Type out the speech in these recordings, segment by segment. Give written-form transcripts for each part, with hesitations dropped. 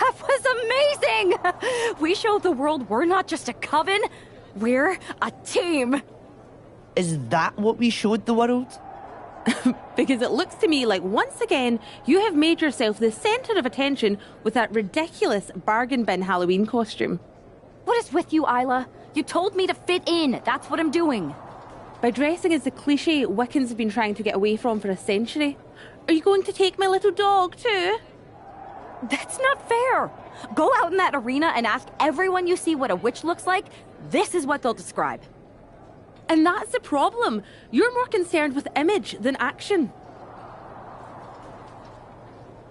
That was amazing! We showed the world we're not just a coven, we're a team. Is that what we showed the world? Because it looks to me like once again you have made yourself the centre of attention with that ridiculous bargain bin Halloween costume. What is with you, Isla? You told me to fit in. That's what I'm doing. By dressing as the cliche Wiccans have been trying to get away from for a century. Are you going to take my little dog too? That's not fair. Go out in that arena and ask everyone you see what a witch looks like. This is what they'll describe. And that's the problem. You're more concerned with image than action.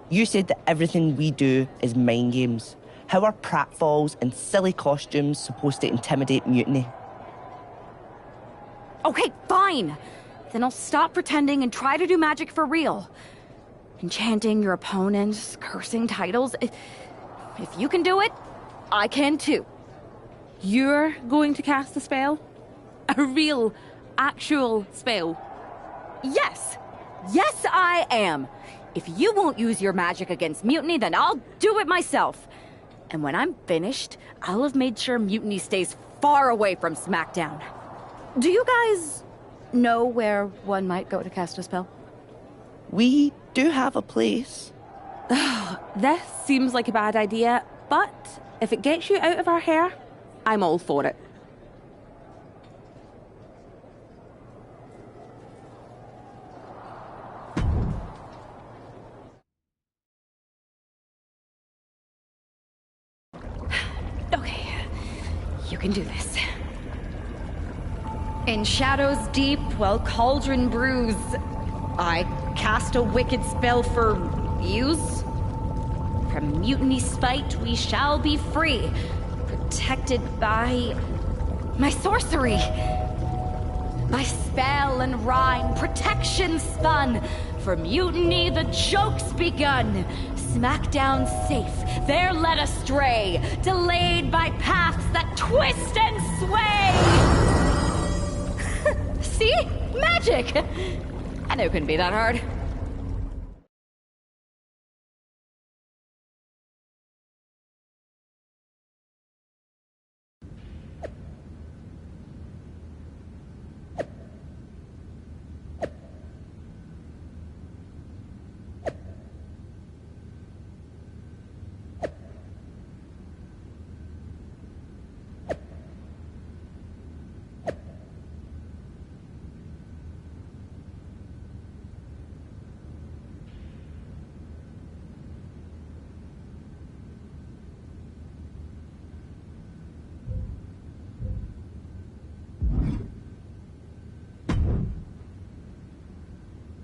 You said that everything we do is mind games. How are pratfalls and silly costumes supposed to intimidate mutiny? Okay, fine. Then I'll stop pretending and try to do magic for real. Enchanting your opponents, cursing titles. If you can do it, I can too. You're going to cast a spell? A real, actual spell? Yes. Yes, I am. If you won't use your magic against mutiny, then I'll do it myself. And when I'm finished, I'll have made sure mutiny stays far away from SmackDown. Do you guys know where one might go to cast a spell? We do have a place. This seems like a bad idea, but if it gets you out of our hair, I'm all for it. Okay, you can do this. In shadows deep, while cauldron brews, I cast a wicked spell for use. From mutiny spite we shall be free, protected by my sorcery. By spell and rhyme, protection spun. For mutiny the joke's begun. SmackDown safe, there led astray, delayed by paths that twist and sway. See? Magic! I knew it couldn't be that hard.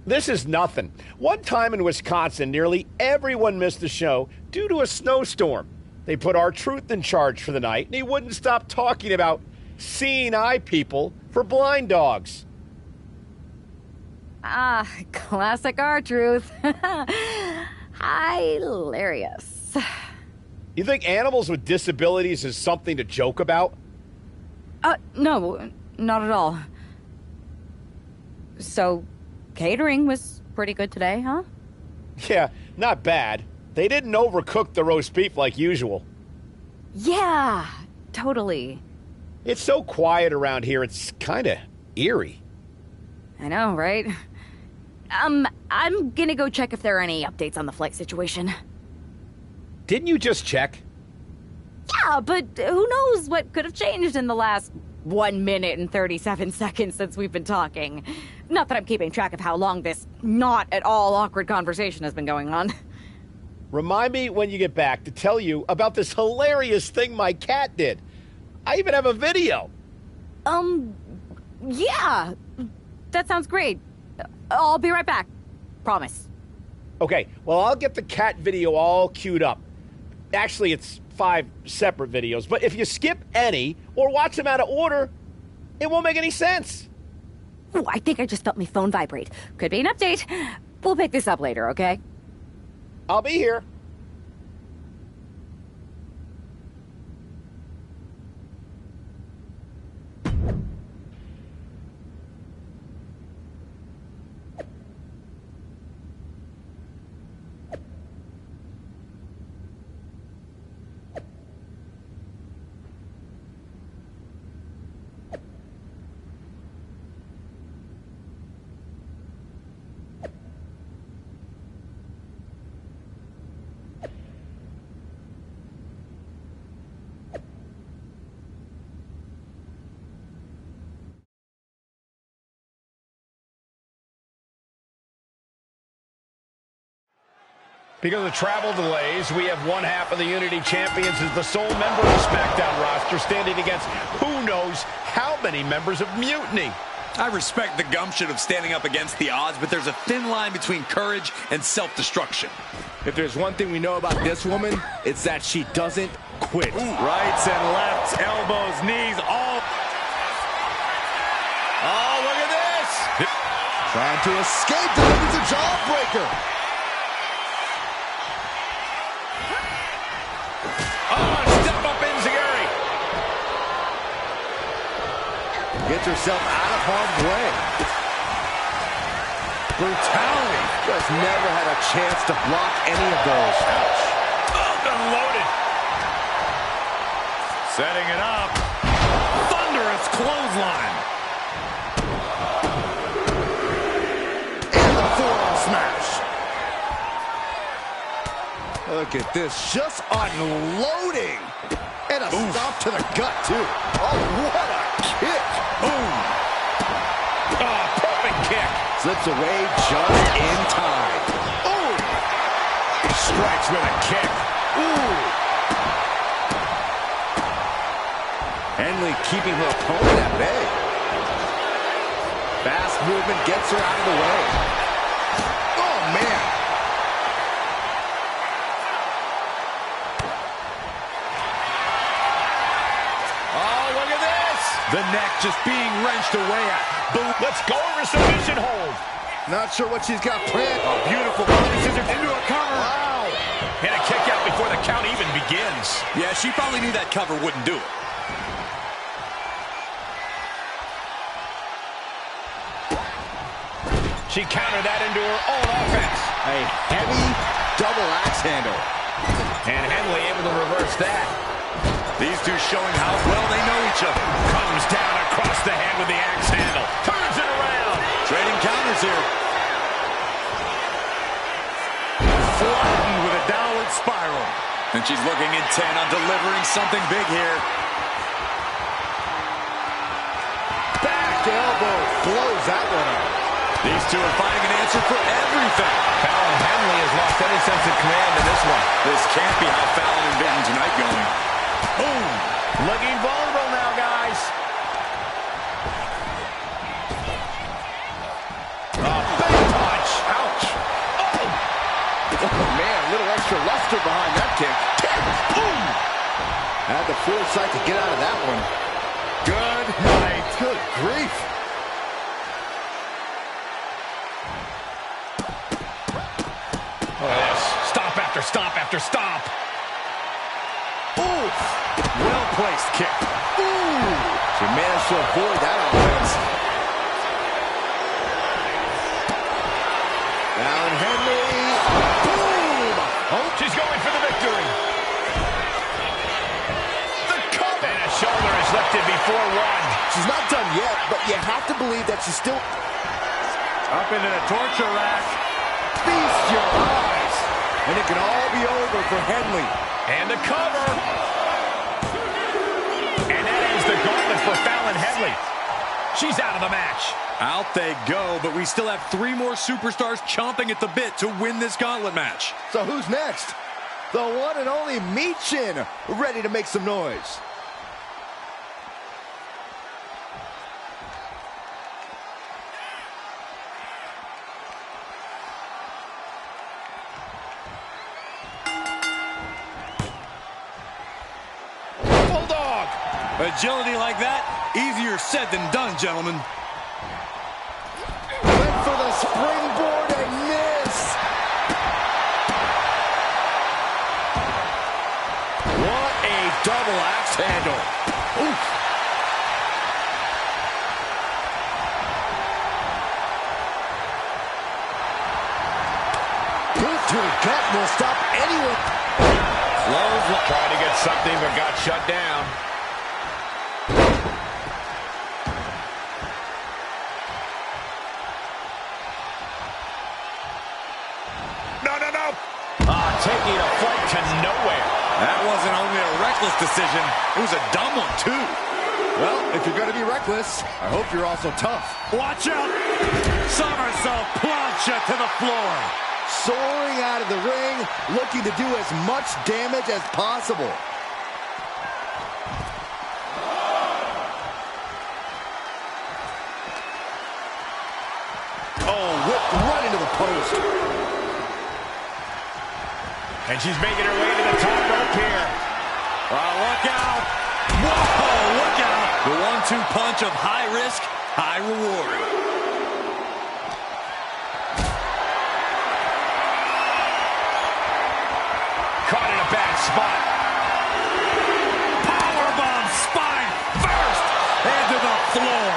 This is nothing. One time in Wisconsin, nearly everyone missed the show due to a snowstorm. They put R-Truth in charge for the night, and he wouldn't stop talking about seeing eye people for blind dogs. Ah, classic R-Truth. Hilarious. You think animals with disabilities is something to joke about? No, not at all. So, catering was pretty good today, huh? Yeah, not bad. They didn't overcook the roast beef like usual. Yeah, totally. It's so quiet around here, it's kind of eerie. I know, right? I'm gonna go check if there are any updates on the flight situation. Didn't you just check? Yeah, but who knows what could have changed in the last 1 minute and 37 seconds since we've been talking. Not that I'm keeping track of how long this not at all awkward conversation has been going on. Remind me when you get back to tell you about this hilarious thing my cat did. I even have a video. Yeah. That sounds great. I'll be right back. Promise. Okay, well, I'll get the cat video all queued up. Actually, it's 5 separate videos, but if you skip any or watch them out of order, it won't make any sense. Ooh, I think I just felt my phone vibrate. Could be an update. We'll pick this up later, okay? I'll be here. Because of travel delays, we have one half of the Unity Champions as the sole member of the SmackDown roster standing against who knows how many members of Mutiny. I respect the gumption of standing up against the odds, but there's a thin line between courage and self-destruction. If there's one thing we know about this woman, it's that she doesn't quit. Rights and lefts, elbows, knees, all. Oh, look at this! Trying to escape, delivers a jawbreaker. Oh, step up Enziguri. Gets herself out of harm's way. Brutality. Just never had a chance to block any of those. Ouch. Oh, unloaded. Setting it up. Thunderous clothesline. And the forearm smash. Look at this, just unloading. And a stomp to the gut, too. Oh, what a kick. Boom. Oh, perfect kick. Slips away just in time. Ooh. Strikes with a kick. Ooh. Henley keeping her opponent at bay. Fast movement gets her out of the way. Oh, man. Oh, look at this. The neck just being wrenched away at. Boom. Let's go over submission hold. Not sure what she's got planned. A beautiful body scissors into a cover. Wow. And a kick out before the count even begins. Yeah, she probably knew that cover wouldn't do it. She countered that into her own offense. A heavy double axe handle. And Henley able to reverse that. These two showing how well they know each other. Comes down across the head with the axe handle. Turns it around. Trading counters here. Flattened with a downward spiral. And she's looking intent on delivering something big here. Back elbow blows that one up. These two are finding an answer for everything. Fallon Henley has lost any sense of command in this one. This can't be how Fallon envisioned tonight going. Boom. Looking vulnerable now, guys. Big punch. Ouch. Oh, man, a little extra luster behind that kick. Boom. Had the foresight to get out of that one. Good night. Good grief. Yes. Stop after stop after stop. Oof. Well-placed kick. Ooh. She managed to avoid that offense. Down Henley. Boom. Oh, she's going for the victory. The cover. And a shoulder is lifted before one. She's not done yet, but you have to believe that she's still... Up into the torture rack. Feast your eyes. And it can all be over for Henley. And the cover. And that ends the gauntlet for Fallon Henley. She's out of the match. Out they go, but we still have 3 more superstars chomping at the bit to win this gauntlet match. So who's next? The one and only Michin, ready to make some noise. Bulldog. Agility like that, easier said than done, gentlemen. Went for the springboard and missed. What a double axe handle. Oof. Boot to the gut will stop anyone. Close. Tried to get something but got shut down. No. Taking a flight to nowhere. That wasn't only a reckless decision, it was a dumb one, too. Well, if you're going to be reckless, I hope you're also tough. Watch out! Somersault plancha to the floor. soaring out of the ring, looking to do as much damage as possible. Oh, whipped right into the post. And she's making her way to the top rope here. Look out. Whoa, look out. The 1-2 punch of high risk, high reward. Caught in a bad spot. Powerbomb spine first into the floor.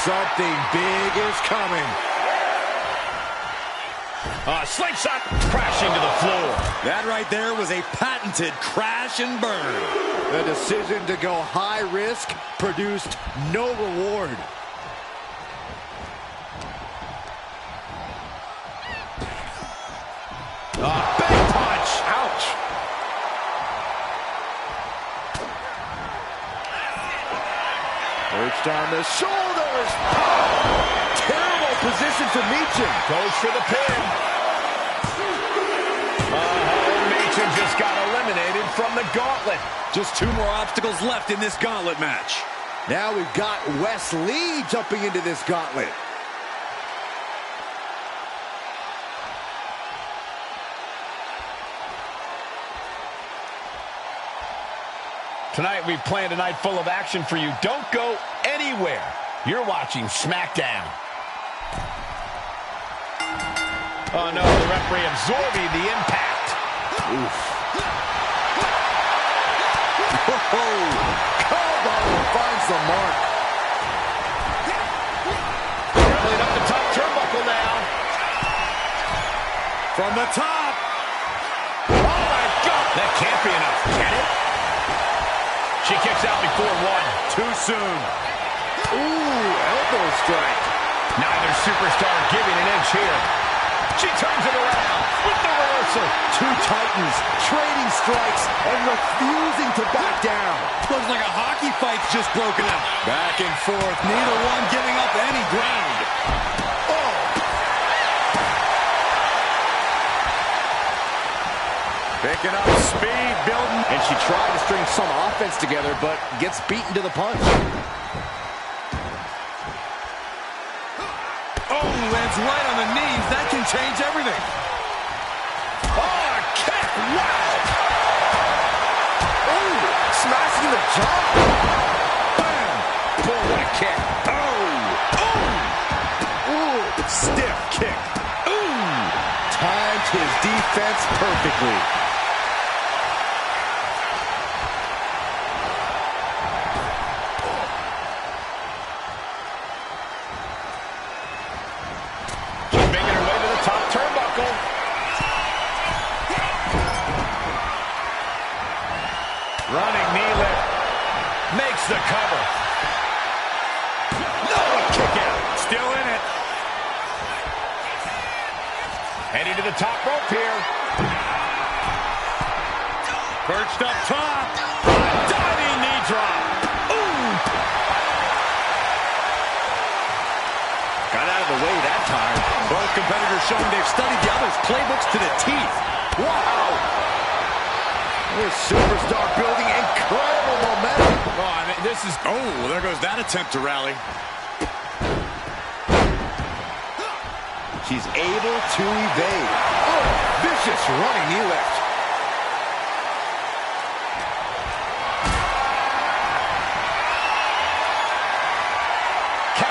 Something big is coming. Slingshot crashing to the floor. That right there was a patented crash and burn. The decision to go high risk produced no reward. Big punch. Ouch. Perched on the shoulders. Terrible position for Meacham. Goes for the pin. Meacham just got eliminated from the gauntlet. Just 2 more obstacles left in this gauntlet match. Now we've got Wes Lee jumping into this gauntlet. Tonight we've planned a night full of action for you. Don't go anywhere. You're watching SmackDown. Oh no, the referee absorbing the impact. Oof. Cowbell finds the mark. Traveling up the top turnbuckle now. From the top. Oh my God. That can't be enough, can it? She kicks out before 1. Too soon. Ooh, elbow strike. Neither superstar giving an inch here. She turns it around with the reversal. 2 titans trading strikes and refusing to back down. Looks like a hockey fight's just broken out. Back and forth, neither one giving up any ground. Picking up speed, building. And she tried to string some offense together, but gets beaten to the punch. Oh, lands right on the knees. That can change everything. Oh, kick. Wow. Ooh, smashing the jaw. Bam. Boy, what a kick. Oh. Ooh, Stiff kick. ooh. Timed his defense perfectly. She's making her way to the top turnbuckle. Running knee lift. Makes the cover. No, a kick out. Still in it. Heading to the top rope here. Perched up top. Diving knee drop. Ooh. Got out of the way that time. Both competitors showing they've studied the other's playbooks to the teeth. Wow. This superstar building incredible momentum. Oh, I mean, this is... Oh, there goes that attempt to rally. She's able to evade. Oh, vicious running knee lift.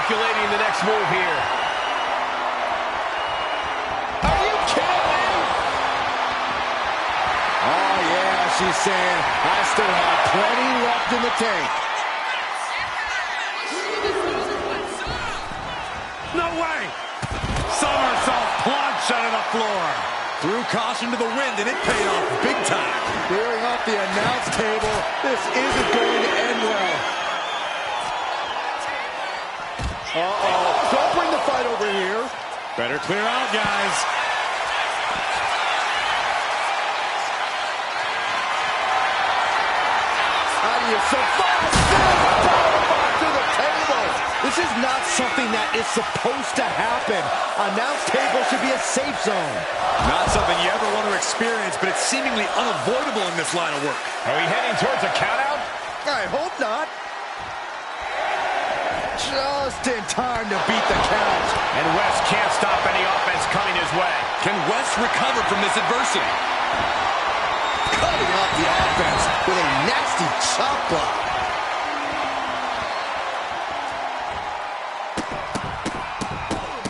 calculating the next move here. Are you kidding me? Oh, yeah, she's saying, I still have plenty left in the tank. No way! Somersault plunge out of the floor. Threw caution to the wind, and it paid off big time. Clearing off the announce table. This isn't going to end well. Uh-oh. Don't bring the fight over here. Better clear out, guys. How do you survive this? Powerbomb to the table. This is not something that is supposed to happen. Announce table should be a safe zone. Not something you ever want to experience, but it's seemingly unavoidable in this line of work. Are we heading towards a countout? I hope not. Just in time to beat the count. And West can't stop any offense coming his way. Can West recover from this adversity? Cutting off the offense with a nasty chop block.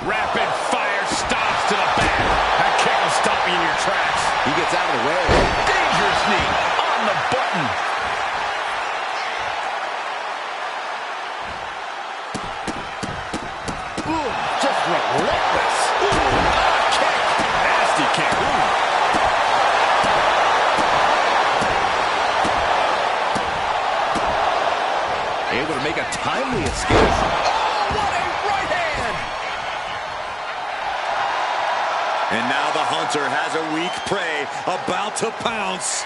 Rapid fire stops to the back. That kick will stop you in your tracks. He gets out of the way. Dangerous knee on the button. Ooh, just relentless. Ooh, kick. Nasty kick. Ooh. Able to make a timely escape. Oh, what a right hand! And now the hunter has a weak prey about to pounce.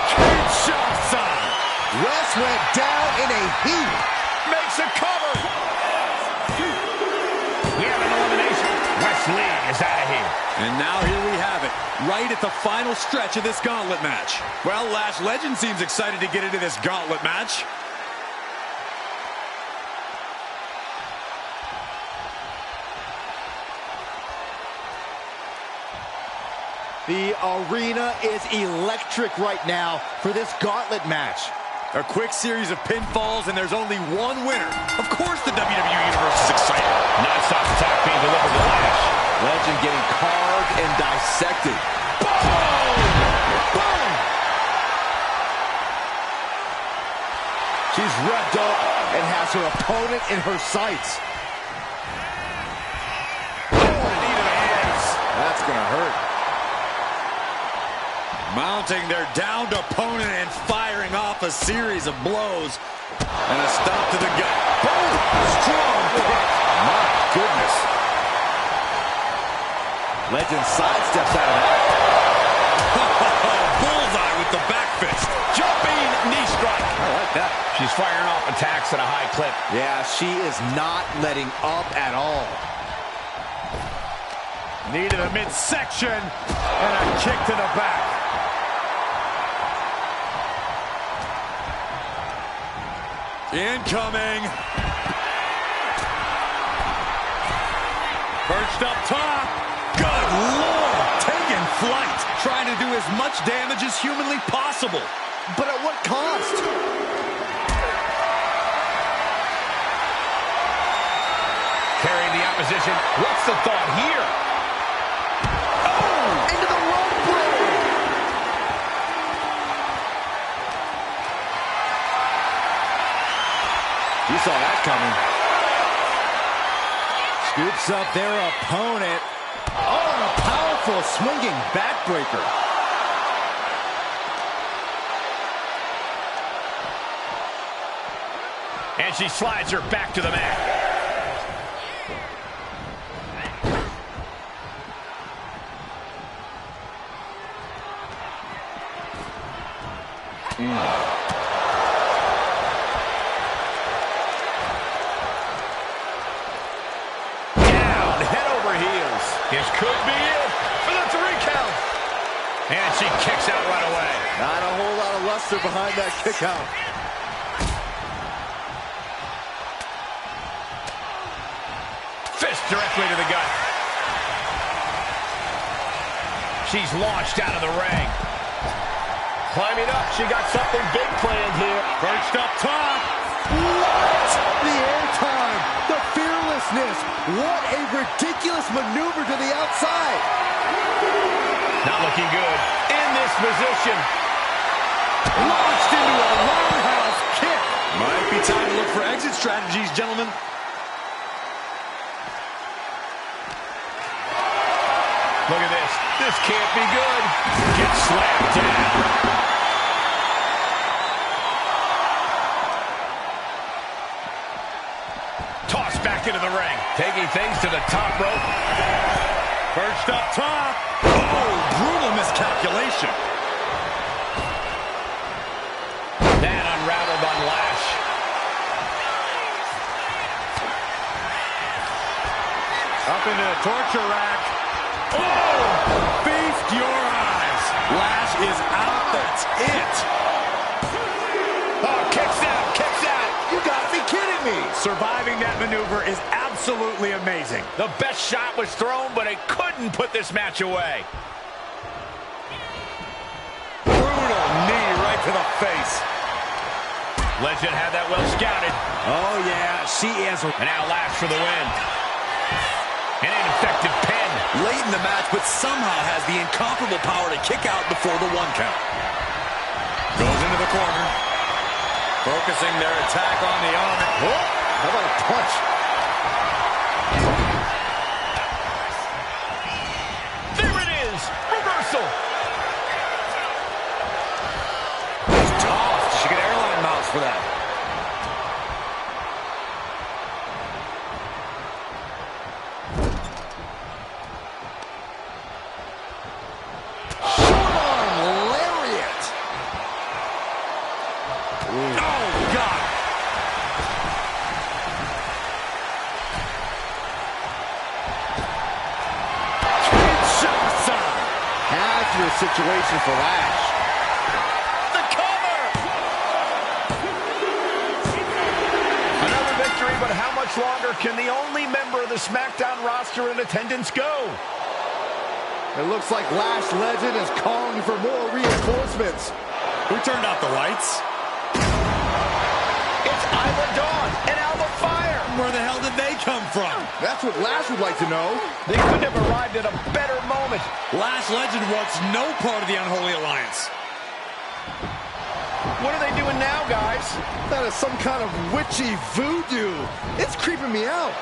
Kinshasa! West went down in a heap. Makes a cover. We have an elimination. West Lee is out of here. And now here we have it, right at the final stretch of this gauntlet match. Well, Lash Legend seems excited to get into this gauntlet match. The arena is electric right now for this gauntlet match. A quick series of pinfalls, and there's only one winner. Of course the WWE Universe is excited. Non-stop attack being delivered to Lash. Legend getting carved and dissected. Boom! Boom! She's revved up and has her opponent in her sights. Oh, knee to the hands. That's gonna hurt. Mounting their downed opponent and firing off a series of blows. And a stop to the gut. Boom! Strong kick. My goodness. Legend sidesteps out of that. Bullseye with the back fist. Jumping knee strike. I like that. She's firing off attacks at a high clip. Yeah, she is not letting up at all. Knee to the midsection. And a kick to the back. Incoming. Perched up top. Good Lord. Taking flight. Trying to do as much damage as humanly possible. But at what cost? Carrying the opposition. What's the thought here? Oh! Into the rope break! You saw that coming. Scoops up their opponent. Oh, and a powerful swinging backbreaker. And she slides her back to the mat. Down, head over heels. This could be it for the 3 count. And she kicks out right away. Not a whole lot of luster behind that kick out. Fist directly to the gut. She's launched out of the ring. Climbing up, she got something big planned here. Perched up top. What? The airtime, the fearlessness. What a ridiculous maneuver to the outside. Not looking good in this position. Launched into a roundhouse kick. Might be time to look for exit strategies, gentlemen. Look at this. This can't be good. Gets slammed down. Tossed back into the ring. Taking things to the top rope. Perched up top. Oh, brutal miscalculation. That up into the torture rack. Oh! Feast your eyes. Lash is out. That's it. Oh, kicks out, kicks out. You gotta be kidding me. Surviving that maneuver is absolutely amazing. The best shot was thrown, but it couldn't put this match away. Brutal knee right to the face. Legend had that well scouted. Oh, yeah, she is. And now Lash for the win. An ineffective pin. Late in the match, but somehow has the incomparable power to kick out before the 1 count. Goes into the corner. Focusing their attack on the element. Oh, how about a punch? There it is. Reversal. Tossed. She get airline miles for that. Situation for Lash. The cover! Another victory, but how much longer can the only member of the SmackDown roster in attendance go? It looks like Lash Legend is calling for more reinforcements. Who turned out the lights? It's Isla Dawn and Alba Fire. Where the hell did they come from? That's what Lash would like to know. They couldn't have arrived at a better moment. Lash Legend wants no part of the Unholy Alliance. What are they doing now, guys? That is some kind of witchy voodoo. It's creeping me out.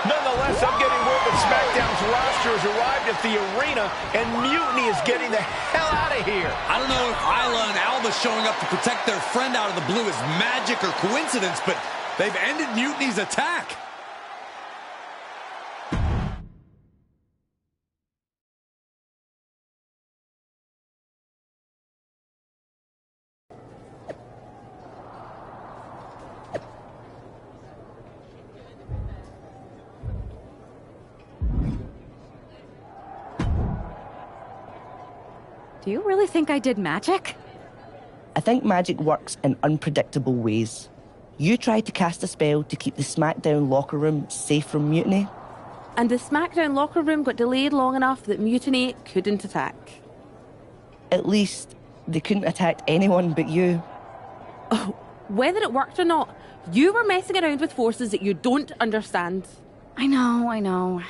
Nonetheless, I'm getting word that SmackDown's roster has arrived at the arena, and Mutiny is getting the hell out of here. I don't know if Isla and Alba showing up to protect their friend out of the blue is magic or coincidence, but they've ended Mutiny's attack. Do you really think I did magic? I think magic works in unpredictable ways. You tried to cast a spell to keep the SmackDown locker room safe from Mutiny. And the SmackDown locker room got delayed long enough that Mutiny couldn't attack. At least, they couldn't attack anyone but you. Oh, whether it worked or not, you were messing around with forces that you don't understand. I know.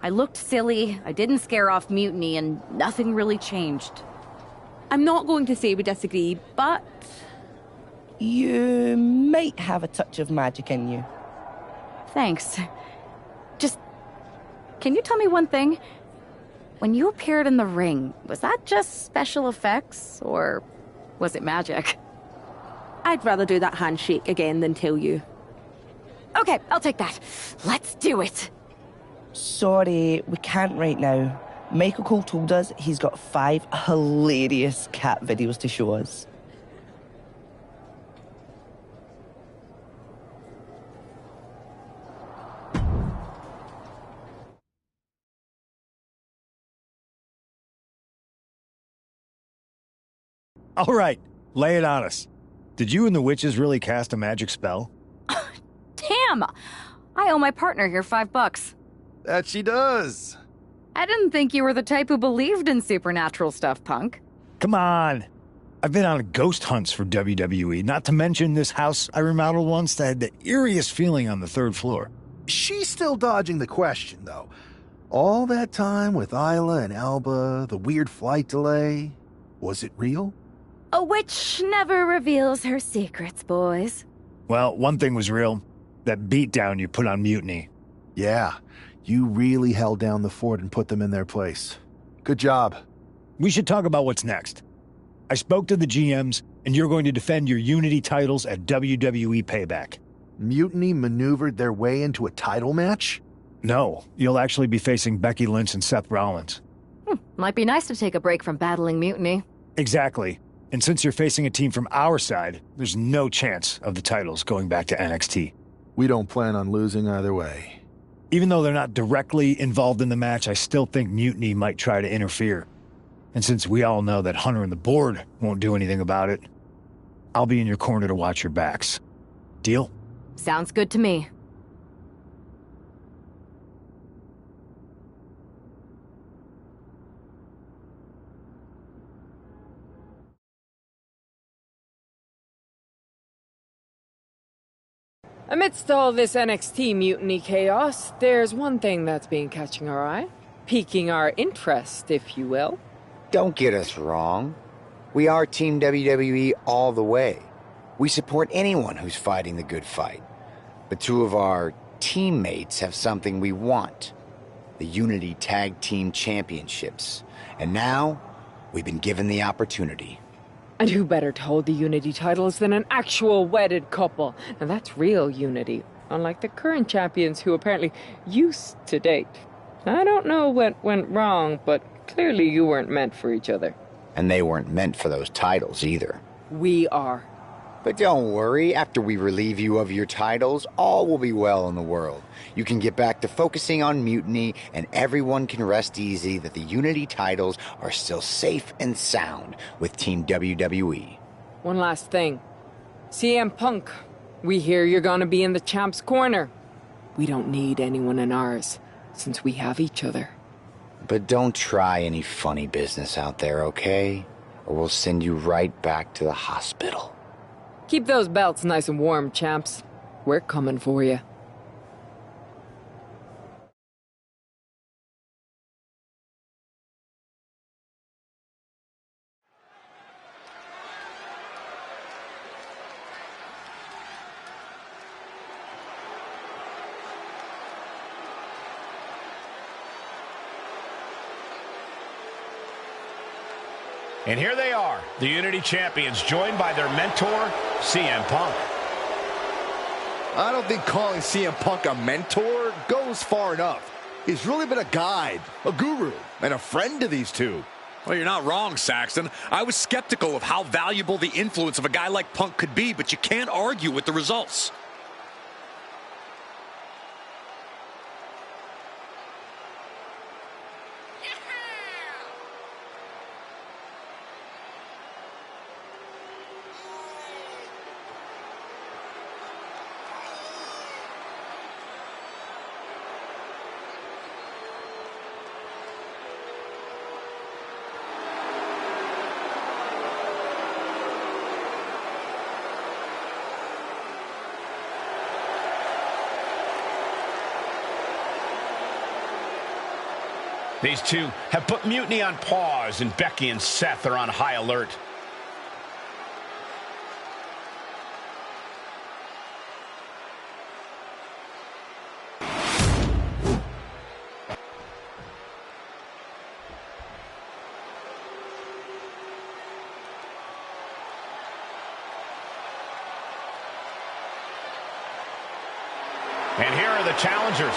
I looked silly, I didn't scare off Mutiny, and nothing really changed. I'm not going to say we disagree, but... You might have a touch of magic in you. Thanks. Just, can you tell me one thing? When you appeared in the ring, was that just special effects, or was it magic? I'd rather do that handshake again than tell you. Okay, I'll take that. Let's do it. Sorry, we can't right now. Michael Cole told us he's got 5 hilarious cat videos to show us. All right, lay it on us. Did you and the witches really cast a magic spell? Damn! I owe my partner here $5. That she does. I didn't think you were the type who believed in supernatural stuff, punk. Come on. I've been on ghost hunts for WWE, not to mention this house I remodeled once that had the eeriest feeling on the 3rd floor. She's still dodging the question, though. All that time with Isla and Alba, the weird flight delay, was it real? A witch never reveals her secrets, boys. Well, one thing was real. That beatdown you put on Mutiny. Yeah, you really held down the fort and put them in their place. Good job. We should talk about what's next. I spoke to the GMs, and you're going to defend your Unity titles at WWE Payback. Mutiny maneuvered their way into a title match? No, you'll actually be facing Becky Lynch and Seth Rollins. Might be nice to take a break from battling Mutiny. Exactly. And since you're facing a team from our side, there's no chance of the titles going back to NXT. We don't plan on losing either way. Even though they're not directly involved in the match, I still think Mutiny might try to interfere. And since we all know that Hunter and the board won't do anything about it, I'll be in your corner to watch your backs. Deal? Sounds good to me. Amidst all this NXT mutiny chaos, there's one thing that's been catching our eye. Piquing our interest, if you will. Don't get us wrong. We are Team WWE all the way. We support anyone who's fighting the good fight. But two of our teammates have something we want. The Unity Tag Team Championships. And now, we've been given the opportunity. And who better to hold the Unity titles than an actual wedded couple? Now that's real unity, unlike the current champions who apparently used to date. I don't know what went wrong, but clearly you weren't meant for each other. And they weren't meant for those titles either. We are. But don't worry, after we relieve you of your titles, all will be well in the world. You can get back to focusing on Mutiny, and everyone can rest easy that the Unity titles are still safe and sound with Team WWE. One last thing. CM Punk, we hear you're gonna be in the champ's corner. We don't need anyone in ours, since we have each other. But don't try any funny business out there, okay? Or we'll send you right back to the hospital. Keep those belts nice and warm, champs. We're coming for you. And here they are, the Unity Champions, joined by their mentor, CM Punk. I don't think calling CM Punk a mentor goes far enough. He's really been a guide, a guru, and a friend to these two. Well, you're not wrong, Saxton. I was skeptical of how valuable the influence of a guy like Punk could be, but you can't argue with the results. These two have put Mutiny on pause, and Becky and Seth are on high alert. And here are the challengers,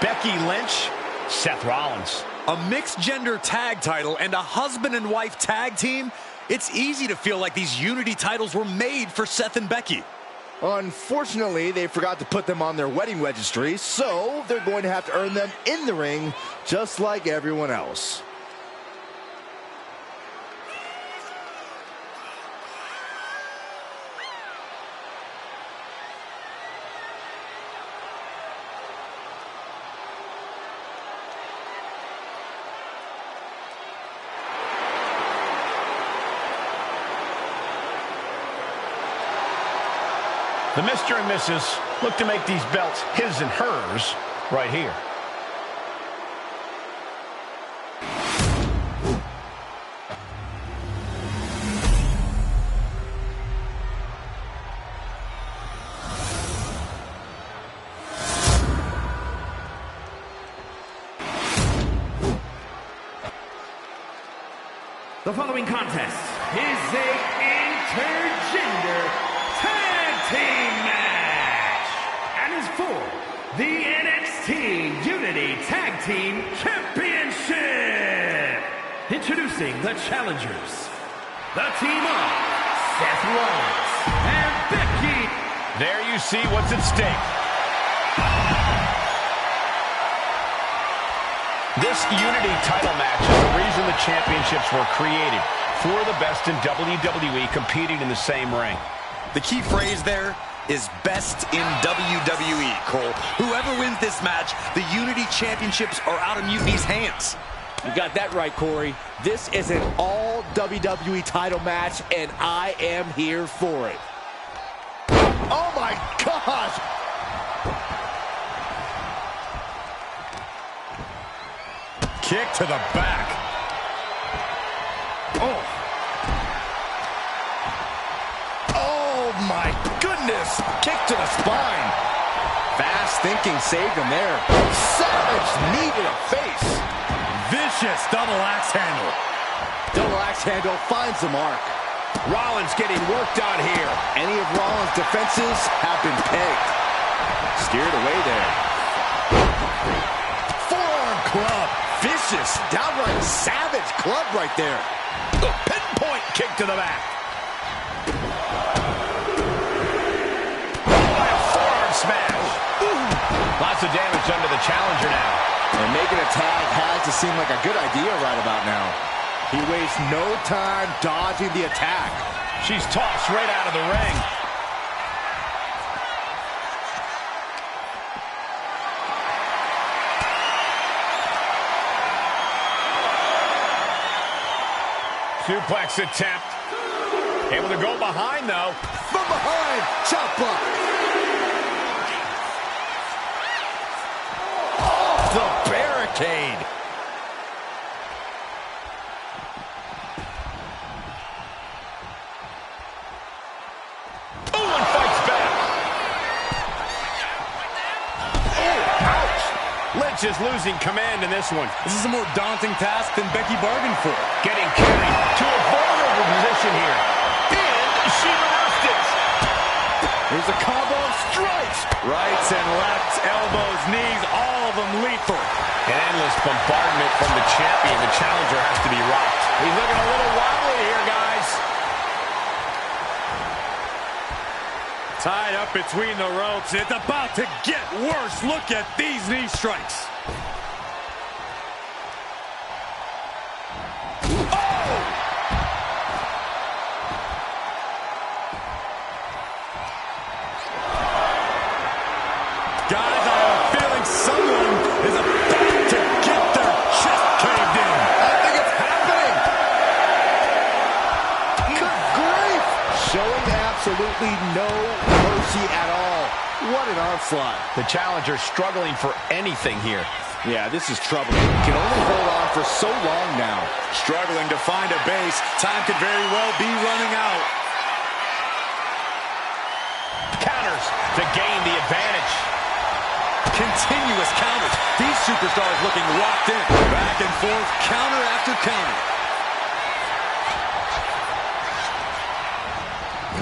Becky Lynch, Seth Rollins. A mixed-gender tag title and a husband and wife tag team? It's easy to feel like these Unity titles were made for Seth and Becky. Unfortunately, they forgot to put them on their wedding registry, so they're going to have to earn them in the ring, just like everyone else. The Mr. and Mrs. look to make these belts his and hers right here. The following contest is a intergender tag team match and is for the NXT Unity Tag Team Championship. Introducing the challengers, the team of Seth Rollins and Becky. There you see what's at stake. This Unity title match is the reason the championships were created. For the best in WWE competing in the same ring. The key phrase there is best in WWE, Cole. Whoever wins this match, the Unity Championships are out of Mutiny's hands. You got that right, Corey. This is an all WWE title match, and I am here for it. Oh my gosh! Kick to the back. Oh. Oh my goodness! Kick to the spine. Fast thinking saved him there. Savage knee to the face. Vicious double axe handle. Double axe handle finds the mark. Rollins getting worked on here. Any of Rollins' defenses have been pegged. Steered away there. Forearm club. Vicious, downright savage club right there. The pinpoint kick to the back. Forearm smash. Ooh. Lots of damage under the challenger now. And making a tag has to seem like a good idea right about now. He wastes no time dodging the attack. She's tossed right out of the ring. Suplex attempt. Able to go behind, though. From behind, chop block. Off the barricade. Oh, and fights back. Oh, ouch. Lynch is losing command in this one. This is a more daunting task than Becky bargained for. Getting carried to a vulnerable position here. And she reversed it. Here's a combo of strikes. Rights and lefts, elbows, knees, all of them lethal. An endless bombardment from the champion. The challenger has to be rocked. He's looking a little wobbly here, guys. Tied up between the ropes. It's about to get worse. Look at these knee strikes. Guys, I have a feeling someone is about to get their chest caved in. I think it's happening. Good grief. Showing absolutely no mercy at all. What an onslaught. The challenger struggling for anything here. Yeah, this is troubling. Can only hold on for so long now. Struggling to find a base. Time could very well be running out. Counters to gain the advantage. Continuous counters. These superstars looking locked in. Back and forth, counter after counter.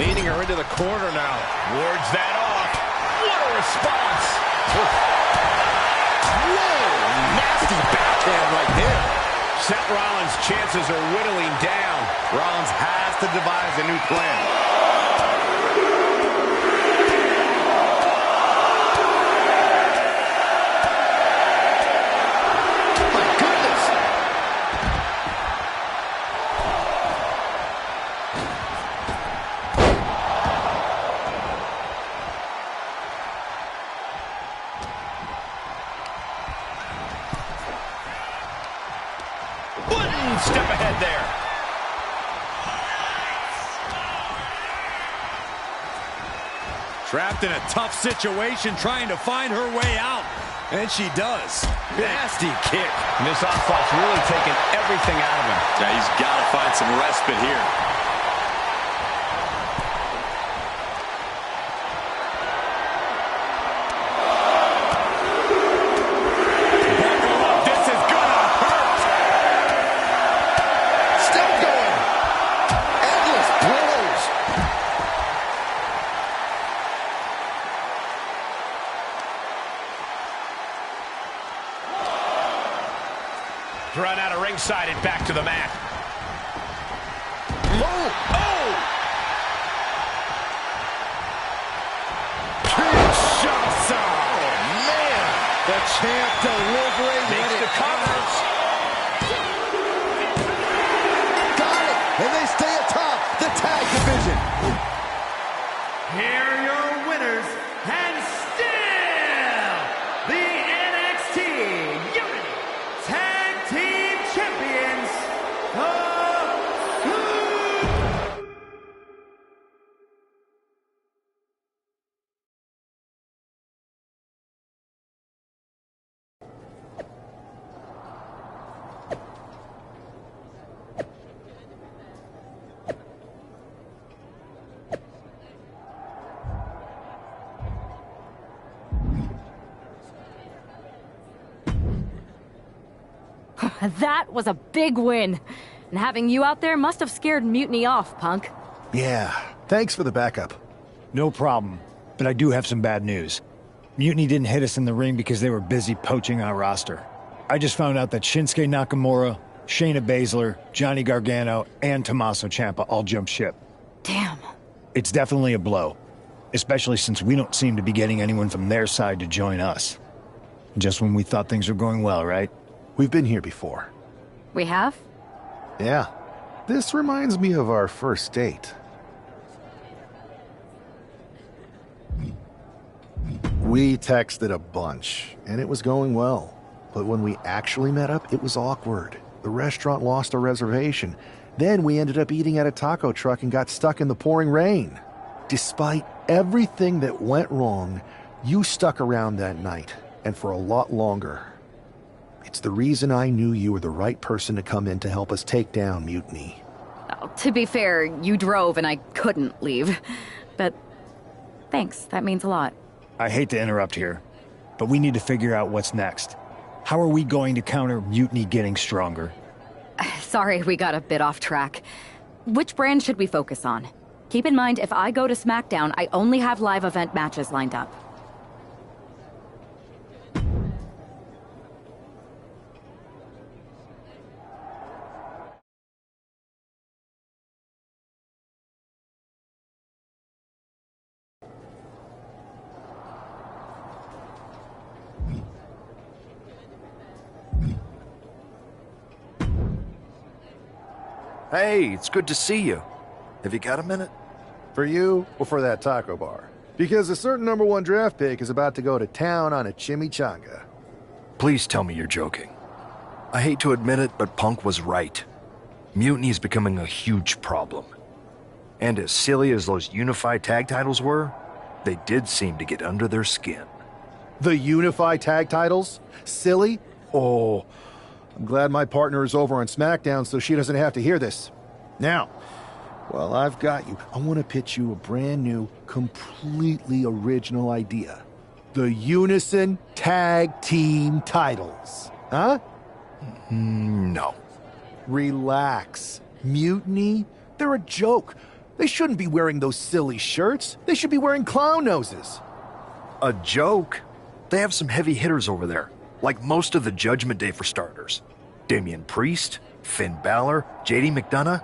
Leading her into the corner now. Wards that off. What a response. Whoa, nasty backhand right there. Seth Rollins' chances are whittling down. Rollins has to devise a new plan. Step ahead there. Trapped in a tough situation, trying to find her way out. And she does. Nasty kick. And this onslaught's really taken everything out of him. Yeah, he's got to find some respite here. Run out of ringside and back to the mat. Oh! Oh! Kinshasa! Oh, man! The champ delivering when it recovers. Got it! And they stay atop the tag division. Here are your winners, and still the NXT Unity Tag Team Champions, the That was a big win. And having you out there must have scared Mutiny off, Punk. Yeah, thanks for the backup. No problem, but I do have some bad news. Mutiny didn't hit us in the ring because they were busy poaching our roster. I just found out that Shinsuke Nakamura, Shayna Baszler, Johnny Gargano, and Tommaso Ciampa all jumped ship. Damn. It's definitely a blow, especially since we don't seem to be getting anyone from their side to join us. Just when we thought things were going well, right? We've been here before. We have? Yeah. This reminds me of our first date. We texted a bunch, and it was going well. But when we actually met up, it was awkward. The restaurant lost a reservation. Then we ended up eating at a taco truck and got stuck in the pouring rain. Despite everything that went wrong, you stuck around that night, and for a lot longer. It's the reason I knew you were the right person to come in to help us take down Mutiny. Oh, to be fair, you drove and I couldn't leave. But thanks, that means a lot. I hate to interrupt here, but we need to figure out what's next. How are we going to counter Mutiny getting stronger? Sorry, we got a bit off track. Which brand should we focus on? Keep in mind, if I go to SmackDown, I only have live event matches lined up. Hey, it's good to see you. Have you got a minute? For you or for that taco bar? Because a certain #1 draft pick is about to go to town on a chimichanga. Please tell me you're joking. I hate to admit it, but Punk was right. Mutiny is becoming a huge problem. And as silly as those unified tag titles were, they did seem to get under their skin. The unified tag titles? Silly? Oh, I'm glad my partner is over on SmackDown so she doesn't have to hear this. Now, while I've got you, I want to pitch you a brand new, completely original idea. The Unison Tag Team titles. Huh? No. Relax. Mutiny? They're a joke. They shouldn't be wearing those silly shirts. They should be wearing clown noses. A joke? They have some heavy hitters over there, like most of the Judgment Day for starters. Damian Priest, Finn Balor, JD McDonough.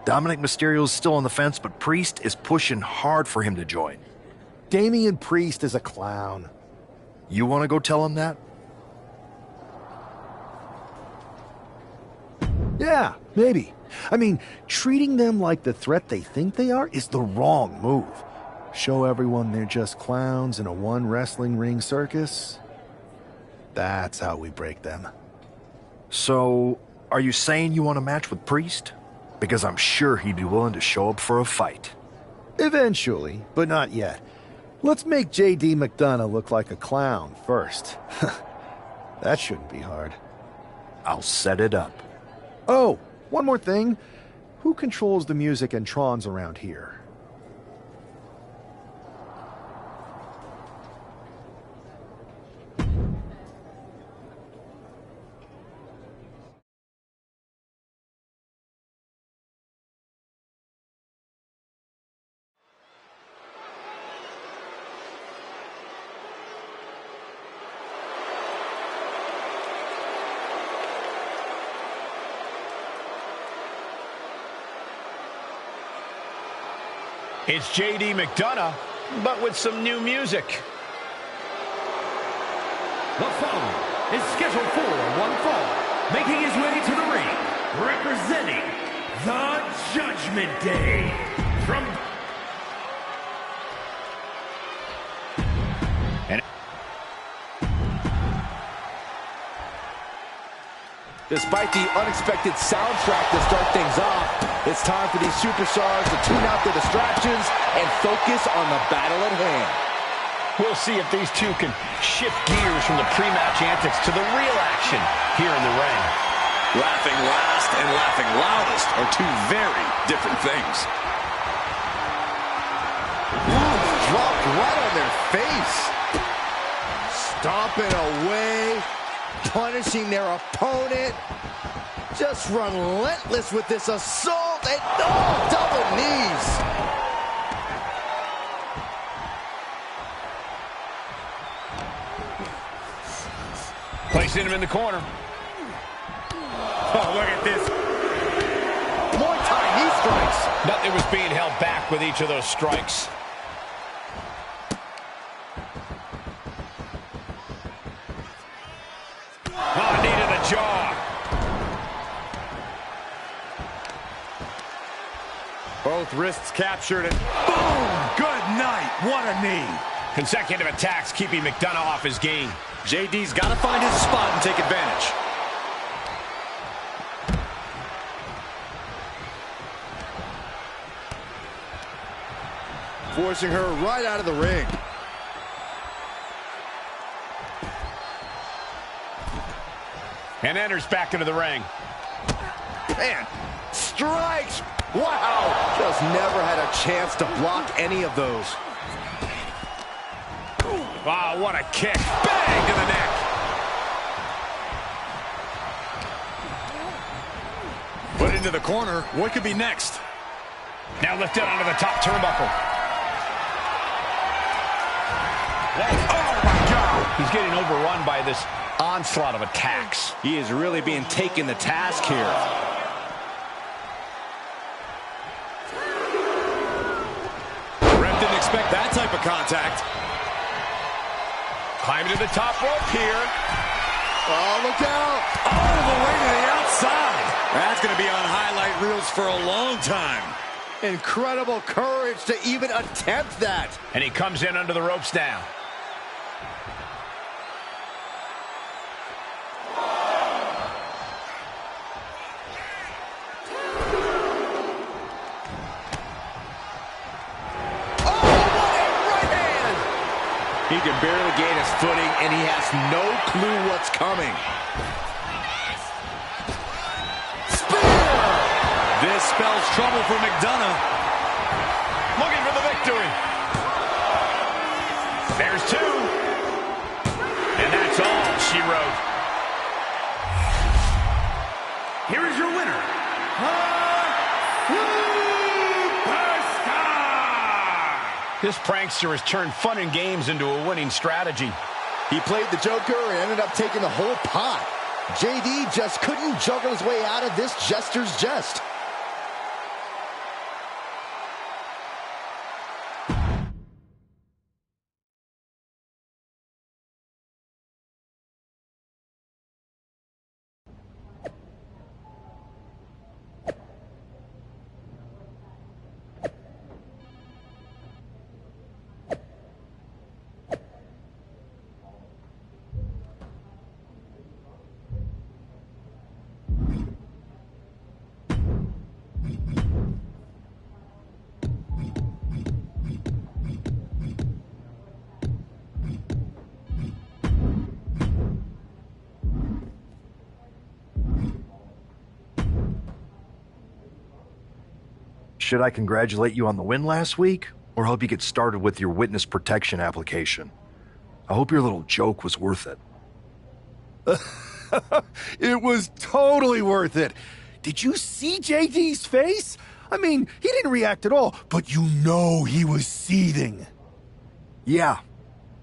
Dominic Mysterio's still on the fence, but Priest is pushing hard for him to join. Damian Priest is a clown. You want to go tell him that? Yeah, maybe. I mean, treating them like the threat they think they are is the wrong move. Show everyone they're just clowns in a one wrestling ring circus. That's how we break them. So, are you saying you want a match with Priest? Because I'm sure he'd be willing to show up for a fight. Eventually, but not yet. Let's make JD McDonough look like a clown first. That shouldn't be hard. I'll set it up. Oh, one more thing. Who controls the music and Trons around here? It's JD McDonough, but with some new music. The following is scheduled for one fall, making his way to the ring, representing the Judgment Day from... Despite the unexpected soundtrack to start things off, it's time for these superstars to tune out the distractions and focus on the battle at hand. We'll see if these two can shift gears from the pre-match antics to the real action here in the ring. Laughing last and laughing loudest are two very different things. Ooh, dropped right on their face. Stomping away, punishing their opponent. Just relentless with this assault and double knees. Placing him in the corner. Oh, look at this. Muay Thai knee strikes. Nothing was being held back with each of those strikes. Oh, knee to the jaw. Both wrists captured and boom! Good night. What a knee. Consecutive attacks keeping McDonough off his game. JD's got to find his spot and take advantage. Forcing her right out of the ring. And enters back into the ring. Man, strikes! Wow! Just never had a chance to block any of those. Wow, what a kick. Bang to the neck. Put into the corner. What could be next? Now lifted onto the top turnbuckle. Oh, my God. He's getting overrun by this onslaught of attacks. He is really being taken to task here. Ref didn't expect that type of contact. Climbing to the top rope here. Oh, look out. All the way to the outside. That's going to be on highlight reels for a long time. Incredible courage to even attempt that. And he comes in under the ropes now. He can barely gain his footing, and he has no clue what's coming. Spear! This spells trouble for McDonough. Looking for the victory. There's two. And that's all she wrote. Here is your winner, This prankster has turned fun and games into a winning strategy. He played the Joker and ended up taking the whole pot. JD just couldn't juggle his way out of this jester's jest. Should I congratulate you on the win last week, or help you get started with your witness protection application? I hope your little joke was worth it. It was totally worth it. Did you see JD's face? I mean, he didn't react at all, but you know he was seething. Yeah,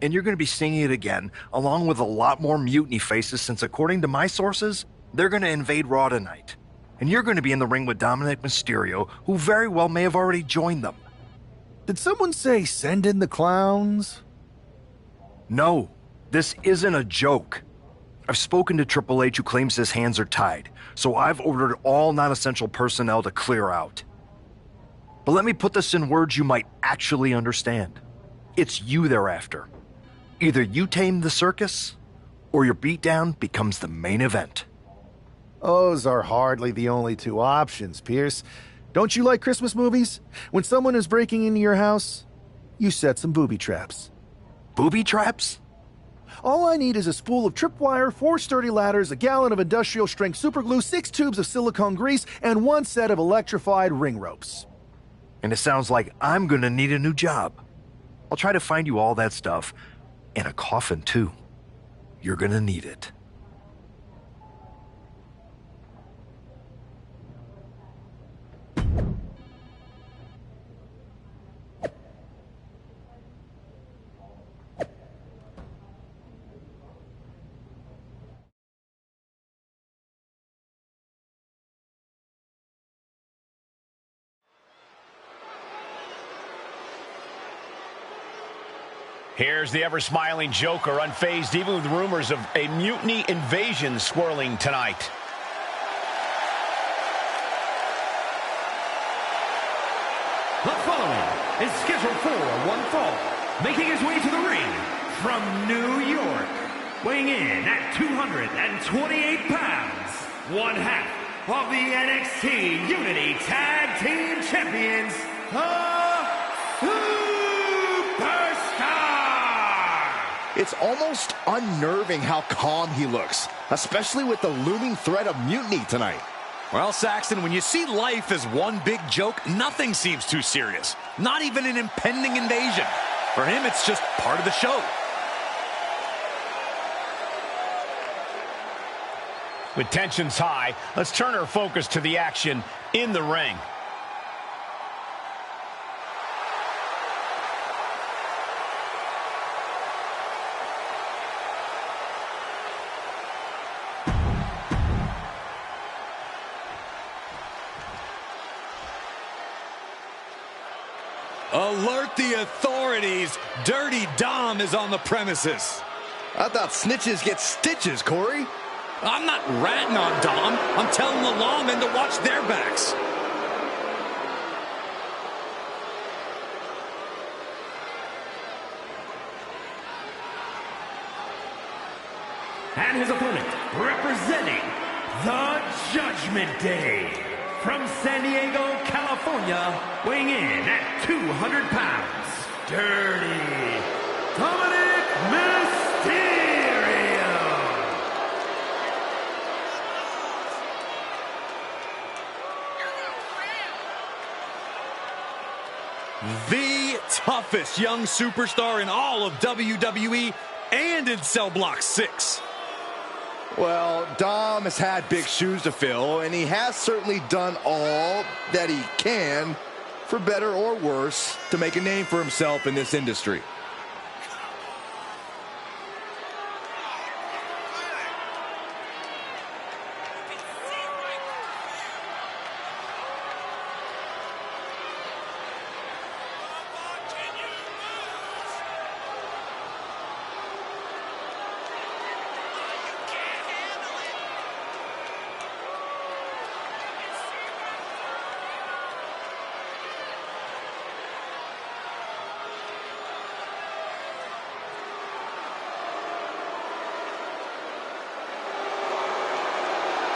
and you're going to be seeing it again, along with a lot more mutiny faces, since according to my sources, they're going to invade Raw tonight. And you're going to be in the ring with Dominic Mysterio, who very well may have already joined them. Did someone say send in the clowns? No, this isn't a joke. I've spoken to Triple H, who claims his hands are tied, so I've ordered all non-essential personnel to clear out. But let me put this in words you might actually understand. It's you they're after. Either you tame the circus, or your beatdown becomes the main event. Those are hardly the only two options, Pierce. Don't you like Christmas movies? When someone is breaking into your house, you set some booby traps. Booby traps? All I need is a spool of tripwire, 4 sturdy ladders, a gallon of industrial-strength superglue, 6 tubes of silicone grease, and 1 set of electrified ring ropes. And it sounds like I'm gonna need a new job. I'll try to find you all that stuff, and a coffin too. You're gonna need it. Here's the ever-smiling Joker, unfazed even with rumors of a mutiny invasion swirling tonight. The following is scheduled for one fall, making his way to the ring from New York, weighing in at 228 pounds, one half of the NXT Unity Tag Team Champions, It's almost unnerving how calm he looks, especially with the looming threat of mutiny tonight. Well, Saxton, when you see life as one big joke, nothing seems too serious. Not even an impending invasion. For him, it's just part of the show. With tensions high, let's turn our focus to the action in the ring. Alert the authorities. Dirty Dom is on the premises. I thought snitches get stitches, Corey. I'm not ratting on Dom. I'm telling the lawmen to watch their backs. And his opponent, representing the Judgment Day, from San Diego, California, weighing in at 200 pounds, Dirty Dominic Mysterio. The toughest young superstar in all of WWE and in Cell Block 6. Well, Dom has had big shoes to fill, and he has certainly done all that he can, for better or worse, to make a name for himself in this industry.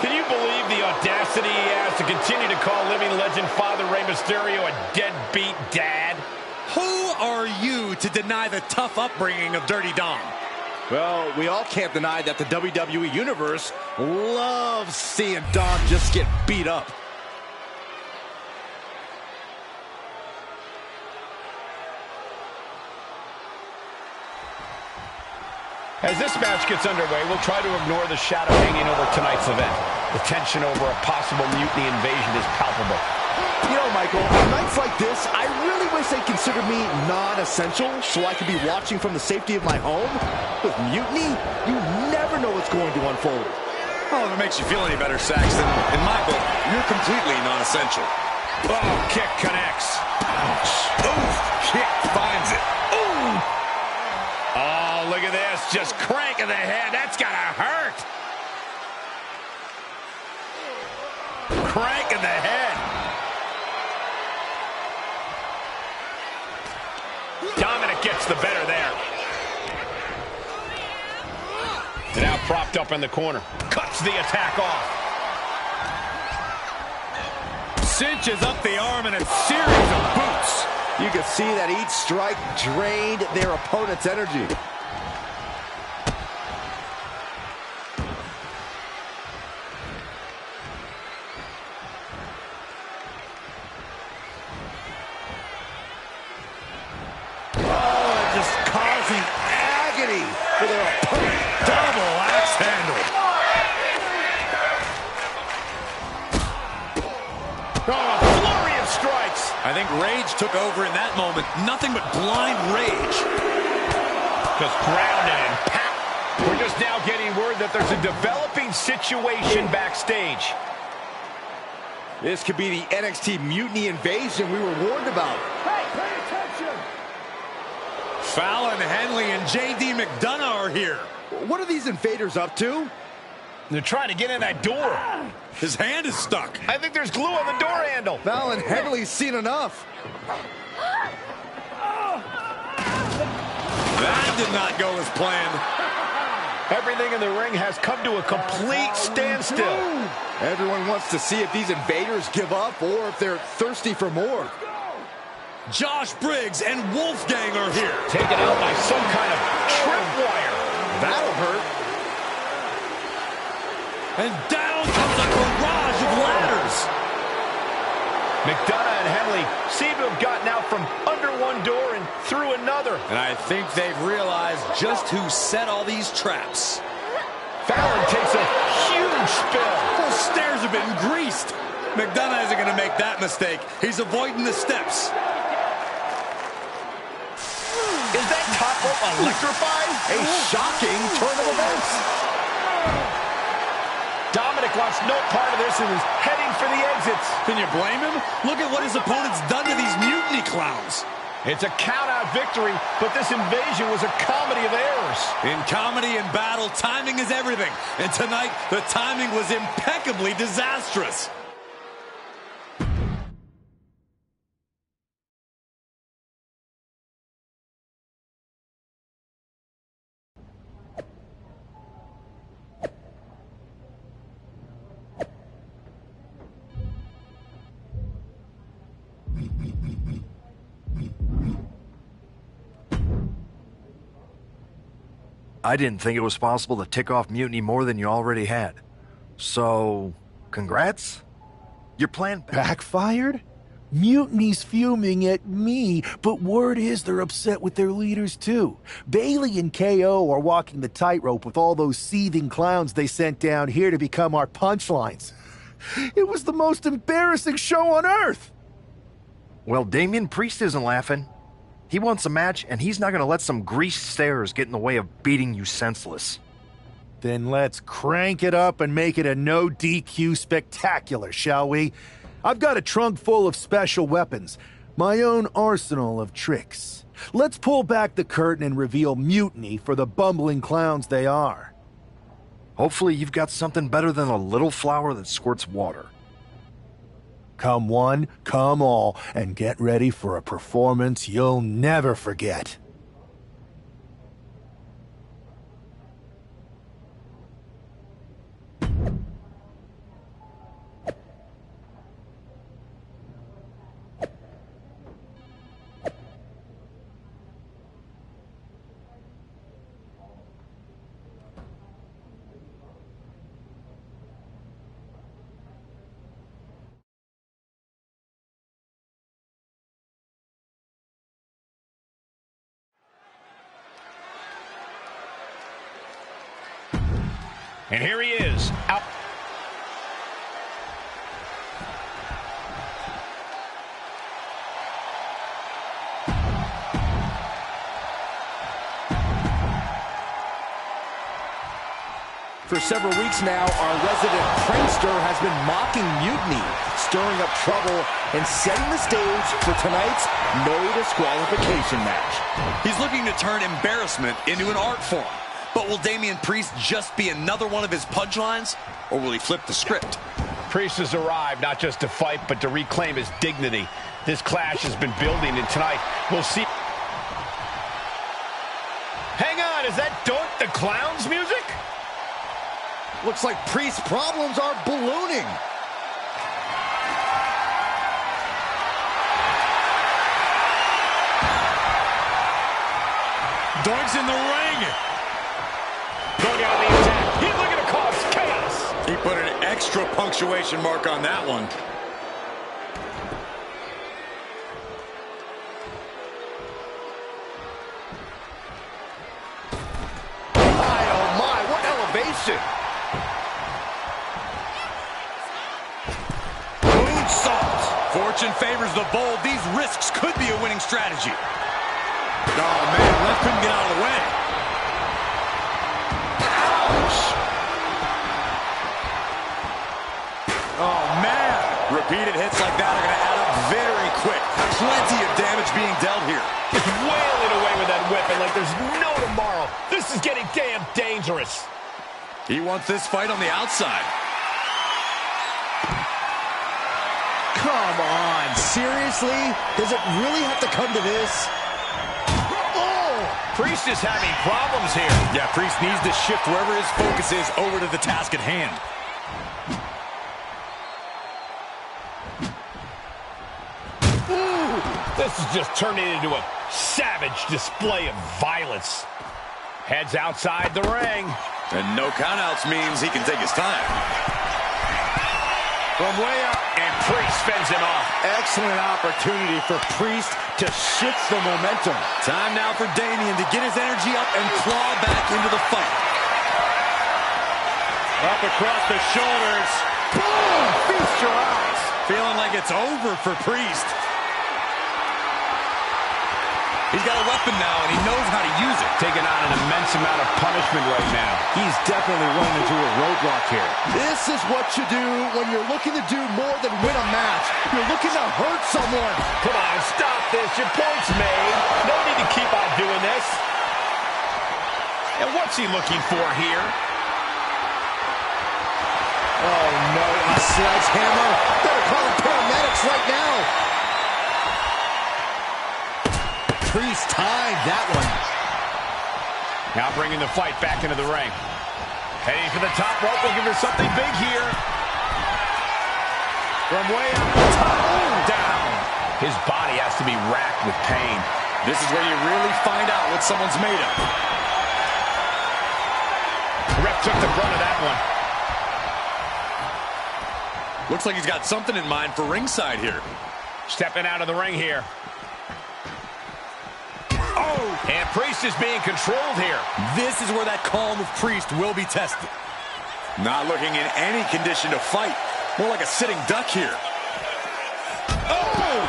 Can you believe the audacity he has to continue to call living legend Father Rey Mysterio a deadbeat dad? Who are you to deny the tough upbringing of Dirty Dom? Well, we all can't deny that the WWE Universe loves seeing Dom just get beat up. As this match gets underway, we'll try to ignore the shadow hanging over tonight's event. The tension over a possible mutiny invasion is palpable. You know, Michael, on nights like this, I really wish they'd consider me non-essential so I could be watching from the safety of my home. With mutiny, you never know what's going to unfold. Oh, if it makes you feel any better, Saxton, in my book, you're completely non-essential. Oh, kick connects. Ouch. Oof, kick finds it. Ooh. Oh, look at this. Just cranking the head. That's got to hurt. Cranking the head. Dominic gets the better there. Now propped up in the corner. Cuts the attack off. Cinches up the arm in a series of boots. You can see that each strike drained their opponent's energy. Oh, just causing agony for their opponent. Double axe handle. Oh, a flurry of strikes. I think rage took over in that moment. Nothing but blind rage. Just grounded and packed. We're just now getting word that there's a developing situation backstage. This could be the NXT Mutiny Invasion we were warned about. Hey, pay attention! Fallon, Henley, and J.D. McDonough are here. What are these invaders up to? They're trying to get in that door. His hand is stuck. I think there's glue on the door handle. Fallon Henley's seen enough. That did not go as planned. Everything in the ring has come to a complete standstill. Everyone wants to see if these invaders give up or if they're thirsty for more. Josh Briggs and Wolfgang are here. Taken out by some kind of tripwire. That'll hurt. And down comes a barrage of ladders. McDonough and Henley seem to have gotten out from under one door and through another. And I think they've realized just who set all these traps. Fallon takes a huge spill. Those stairs have been greased. McDonough isn't going to make that mistake. He's avoiding the steps. Is that top rope electrified? A shocking turn of events. Dominic wants no part of this and is heading for the exits. Can you blame him? Look at what his opponent's done to these mutiny clowns. It's a count-out victory, but this invasion was a comedy of errors. In comedy and battle, timing is everything. And tonight, the timing was impeccably disastrous. I didn't think it was possible to tick off Mutiny more than you already had. So, congrats? Your plan Backfired? Mutiny's fuming at me, but word is they're upset with their leaders too. Bailey and KO are walking the tightrope with all those seething clowns they sent down here to become our punchlines. It was the most embarrassing show on earth! Well, Damian Priest isn't laughing. He wants a match, and he's not going to let some greased stairs get in the way of beating you senseless. Then let's crank it up and make it a no DQ spectacular, shall we? I've got a trunk full of special weapons, my own arsenal of tricks. Let's pull back the curtain and reveal Mutiny for the bumbling clowns they are. Hopefully you've got something better than a little flower that squirts water. Come one, come all, and get ready for a performance you'll never forget. And here he is, out. For several weeks now, our resident prankster has been mocking Mutiny, stirring up trouble, and setting the stage for tonight's no disqualification match. He's looking to turn embarrassment into an art form. But will Damian Priest just be another one of his punchlines, or will he flip the script? Priest has arrived not just to fight, but to reclaim his dignity. This clash has been building, and tonight we'll see. Hang on, is that Don't the Clowns music? Looks like Priest's problems are ballooning. Doink's in the ring. Going out the attack. He's looking to cause chaos. He put an extra punctuation mark on that one. My, oh my, what elevation. Moonsault. Fortune favors the bold. These risks could be a winning strategy. Oh, man, Ref couldn't get out of the way. Oh, man. Repeated hits like that are going to add up very quick. Plenty of damage being dealt here. Just wailing away with that weapon like there's no tomorrow. This is getting damn dangerous. He wants this fight on the outside. Come on, seriously? Does it really have to come to this? Priest is having problems here. Yeah, Priest needs to shift wherever his focus is over to the task at hand. This is just turning into a savage display of violence. Heads outside the ring. And no countouts means he can take his time. From way up, and Priest fends him off. Excellent opportunity for Priest to shift the momentum. Time now for Damian to get his energy up and claw back into the fight. Up across the shoulders. Boom! Feast your eyes. Feeling like it's over for Priest. He's got a weapon now, and he knows how to use it. Taking on an immense amount of punishment right now. He's definitely running into a roadblock here. This is what you do when you're looking to do more than win a match. You're looking to hurt someone. Come on, stop this. Your point's made. No need to keep on doing this. And what's he looking for here? Oh, no, a sledgehammer. Better call the paramedics right now. Priest timed that one. Now bringing the fight back into the ring. Heading for the top rope, looking for something big here. From way up top, down. His body has to be racked with pain. This is where you really find out what someone's made of. Ref took the brunt of that one. Looks like he's got something in mind for ringside here. Stepping out of the ring here. And Priest is being controlled here. This is where that calm of Priest will be tested. Not looking in any condition to fight. More like a sitting duck here. Oh!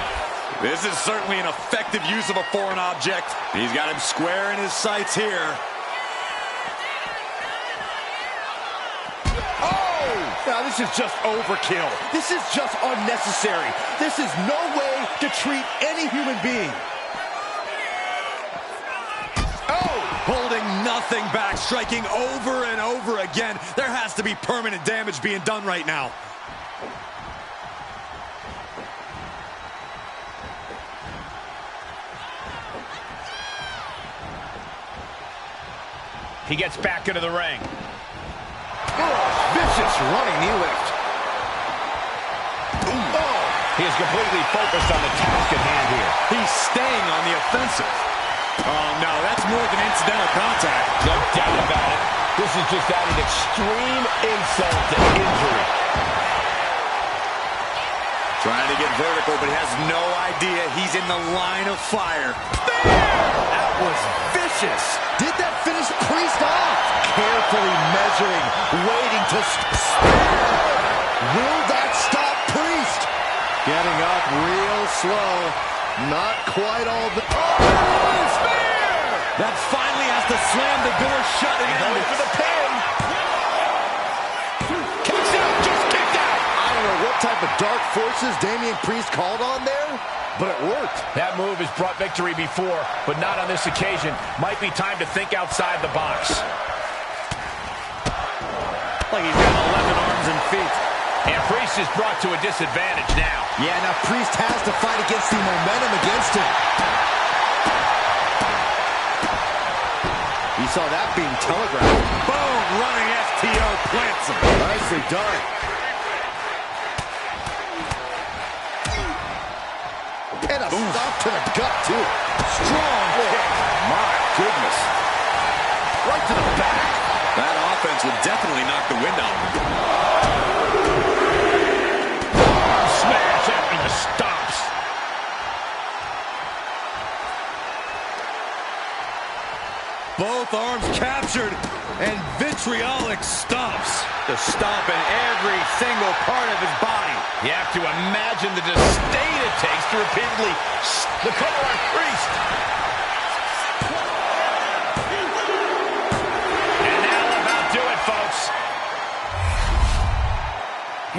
This is certainly an effective use of a foreign object. He's got him square in his sights here. Oh! Now this is just overkill. This is just unnecessary. This is no way to treat any human being. Holding nothing back, striking over and over again. There has to be permanent damage being done right now. He gets back into the ring. Oh, vicious running knee lift. Oh, he is completely focused on the task at hand here. He's staying on the offensive. Oh, no, that's more than incidental contact. No doubt about it. This is just adding extreme insult to injury. Trying to get vertical, but he has no idea he's in the line of fire. That was vicious. Did that finish Priest off? Carefully measuring, waiting to spare. Will that stop Priest? Getting up real slow. Not quite all the... Oh, spear! That finally has to slam the door shut and end going it. for the pin. what type of dark forces Damian Priest called on there, but it worked. That move has brought victory before, but not on this occasion. Might be time to think outside the box. Like he's got 11 arms and feet. And Priest is brought to a disadvantage now. Yeah, now Priest has to fight against the momentum against him. You saw that being telegraphed. Boom! Running FTO plants him. Nicely done. And a stop to the gut, too. Strong kick. My goodness. Right to the back. That offense would definitely knock the wind out of him. Smash after the stops. Both arms captured, and vitriolic stops. The stomp in every single part of his body. You have to imagine the disdain it takes to repeatedly the cover on Priest. And that'll about do it, folks.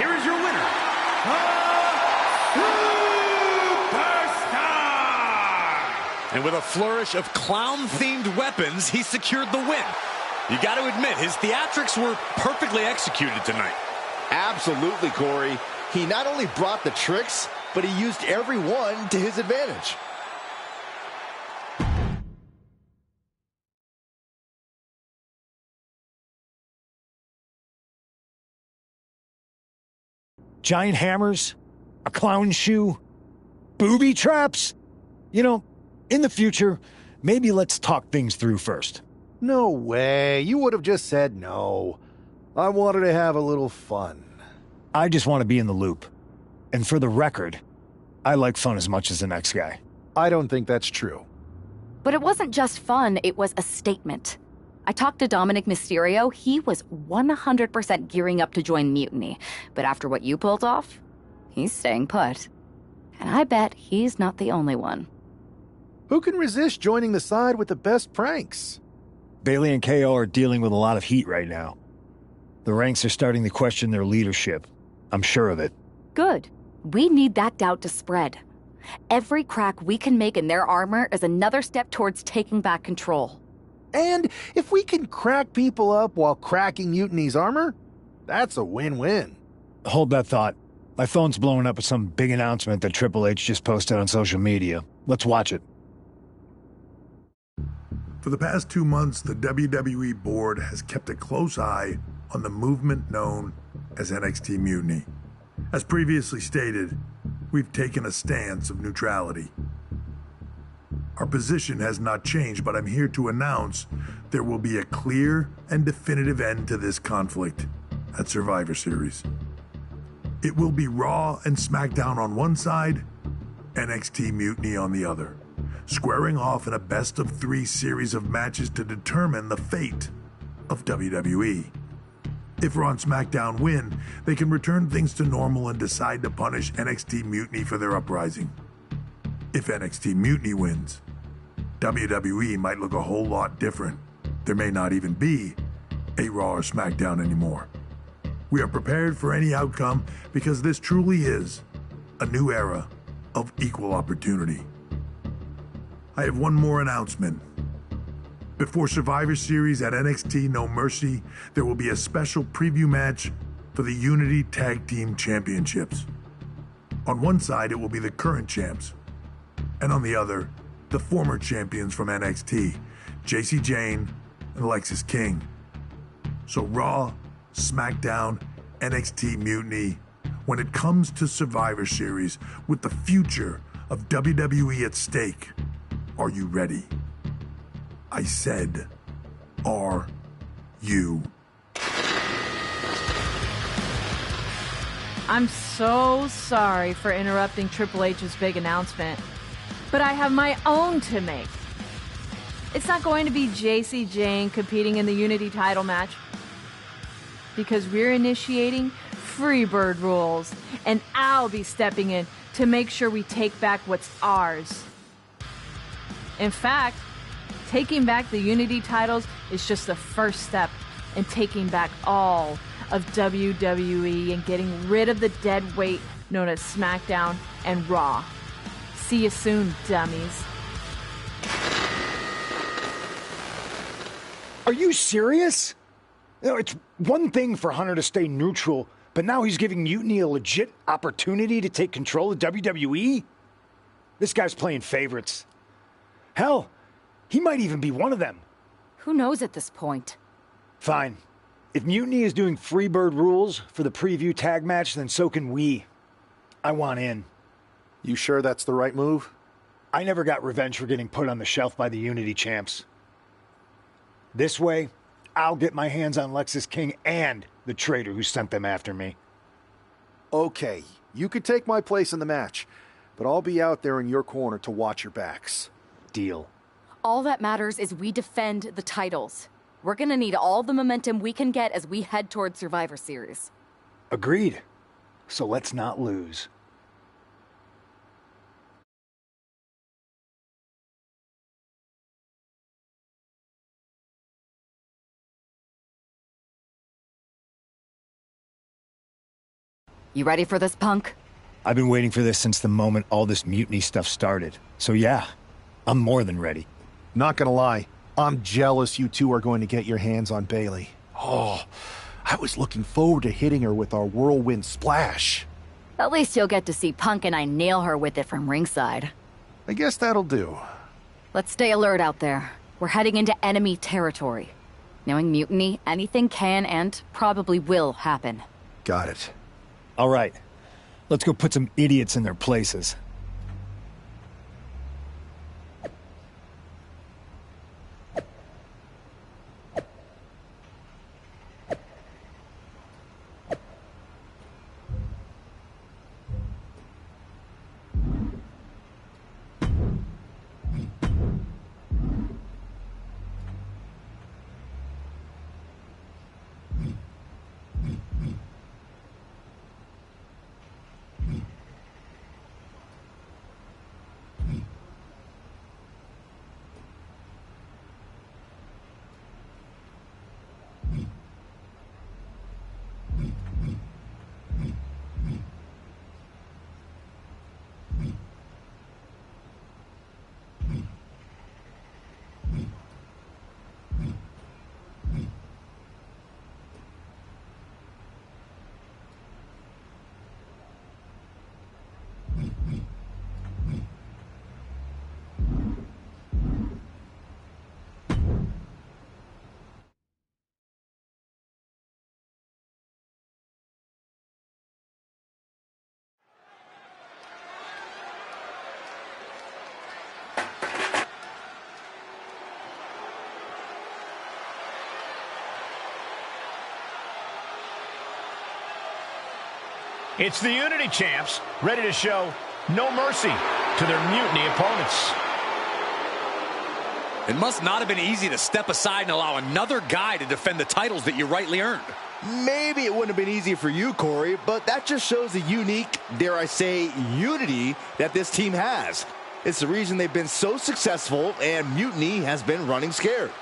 Here is your winner, And with a flourish of clown-themed weapons, he secured the win. You got to admit, his theatrics were perfectly executed tonight. Absolutely, Corey. He not only brought the tricks, but he used every one to his advantage. Giant hammers, a clown shoe, booby traps. You know, in the future, maybe let's talk things through first. No way. You would have just said no. I wanted to have a little fun. I just want to be in the loop. And for the record, I like fun as much as the next guy. I don't think that's true. But it wasn't just fun, it was a statement. I talked to Dominic Mysterio. He was 100% gearing up to join Mutiny. But after what you pulled off, he's staying put. And I bet he's not the only one. Who can resist joining the side with the best pranks? Bailey and KO are dealing with a lot of heat right now. The ranks are starting to question their leadership. I'm sure of it. Good. We need that doubt to spread. Every crack we can make in their armor is another step towards taking back control. And if we can crack people up while cracking Mutiny's armor, that's a win-win. Hold that thought. My phone's blowing up with some big announcement that Triple H just posted on social media. Let's watch it. For the past 2 months, the WWE board has kept a close eye on the movement known as NXT Mutiny. As previously stated, we've taken a stance of neutrality. Our position has not changed, but I'm here to announce there will be a clear and definitive end to this conflict at Survivor Series. It will be Raw and SmackDown on one side, NXT Mutiny on the other, squaring off in a best-of-3 series of matches to determine the fate of WWE. If Raw and SmackDown win, they can return things to normal and decide to punish NXT Mutiny for their uprising. If NXT Mutiny wins, WWE might look a whole lot different. There may not even be a Raw or SmackDown anymore. We are prepared for any outcome because this truly is a new era of equal opportunity. I have one more announcement. Before Survivor Series at NXT No Mercy, there will be a special preview match for the Unity Tag Team Championships. On one side, it will be the current champs, and on the other, the former champions from NXT, JC Jane and Alexis King. So Raw, SmackDown, NXT Mutiny, when it comes to Survivor Series with the future of WWE at stake, are you ready? I said, are you? I'm so sorry for interrupting Triple H's big announcement, but I have my own to make. It's not going to be JC Jane competing in the Unity title match, because we're initiating Freebird rules, and I'll be stepping in to make sure we take back what's ours. In fact, taking back the Unity titles is just the first step and taking back all of WWE and getting rid of the dead weight known as SmackDown and Raw. See you soon, dummies. Are you serious? You know, it's one thing for Hunter to stay neutral, but now he's giving Mutiny a legit opportunity to take control of WWE? This guy's playing favorites. Hell, he might even be one of them. Who knows at this point? Fine. If Mutiny is doing Freebird rules for the preview tag match, then so can we. I want in. You sure that's the right move? I never got revenge for getting put on the shelf by the Unity champs. This way, I'll get my hands on Lexis King and the traitor who sent them after me. Okay, you could take my place in the match, but I'll be out there in your corner to watch your backs. Deal. All that matters is we defend the titles. We're gonna need all the momentum we can get as we head toward Survivor Series. Agreed. So let's not lose. You ready for this, Punk? I've been waiting for this since the moment all this mutiny stuff started. So yeah, I'm more than ready. Not gonna lie, I'm jealous you two are going to get your hands on Bayley. Oh, I was looking forward to hitting her with our whirlwind splash. At least you'll get to see Punk and I nail her with it from ringside. I guess that'll do. Let's stay alert out there. We're heading into enemy territory. Knowing Mutiny, anything can and probably will happen. Got it. All right, let's go put some idiots in their places. It's the Unity champs, ready to show no mercy to their Mutiny opponents. It must not have been easy to step aside and allow another guy to defend the titles that you rightly earned. Maybe it wouldn't have been easy for you, Corey, but that just shows the unique, dare I say, unity that this team has. It's the reason they've been so successful, and Mutiny has been running scared.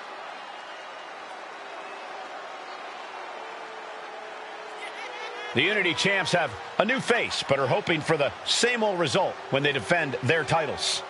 The Unity champs have a new face, but are hoping for the same old result when they defend their titles.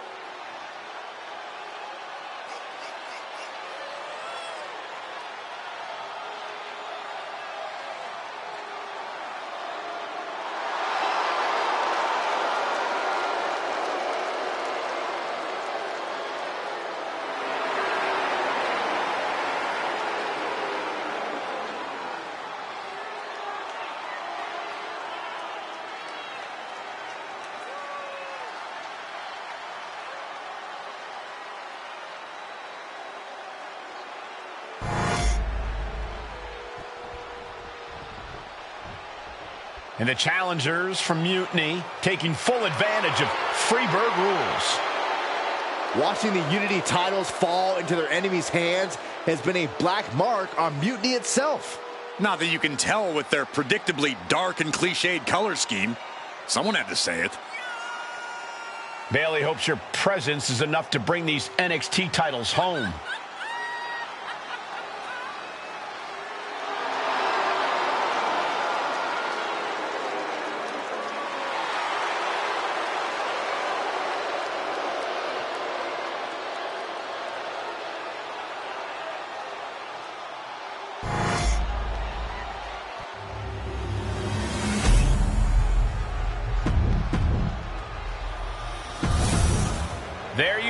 And the challengers from Mutiny taking full advantage of Freebird rules. Watching the Unity titles fall into their enemies' hands has been a black mark on Mutiny itself. Not that you can tell with their predictably dark and cliched color scheme. Someone had to say it. Bayley hopes your presence is enough to bring these NXT titles home.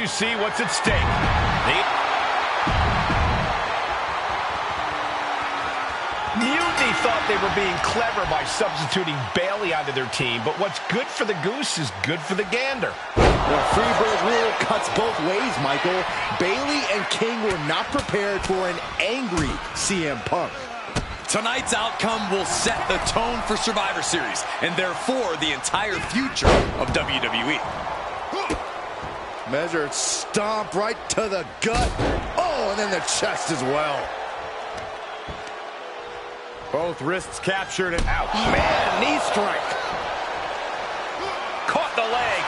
you see what's at stake. Mutiny thought they were being clever by substituting Bayley onto their team, but what's good for the goose is good for the gander. The Freebird rule cuts both ways, Michael. Bayley and King were not prepared for an angry CM Punk. Tonight's outcome will set the tone for Survivor Series, and therefore the entire future of WWE. Measured stomp right to the gut. Oh, and then the chest as well. Both wrists captured and out. Man, knee strike. Caught the leg.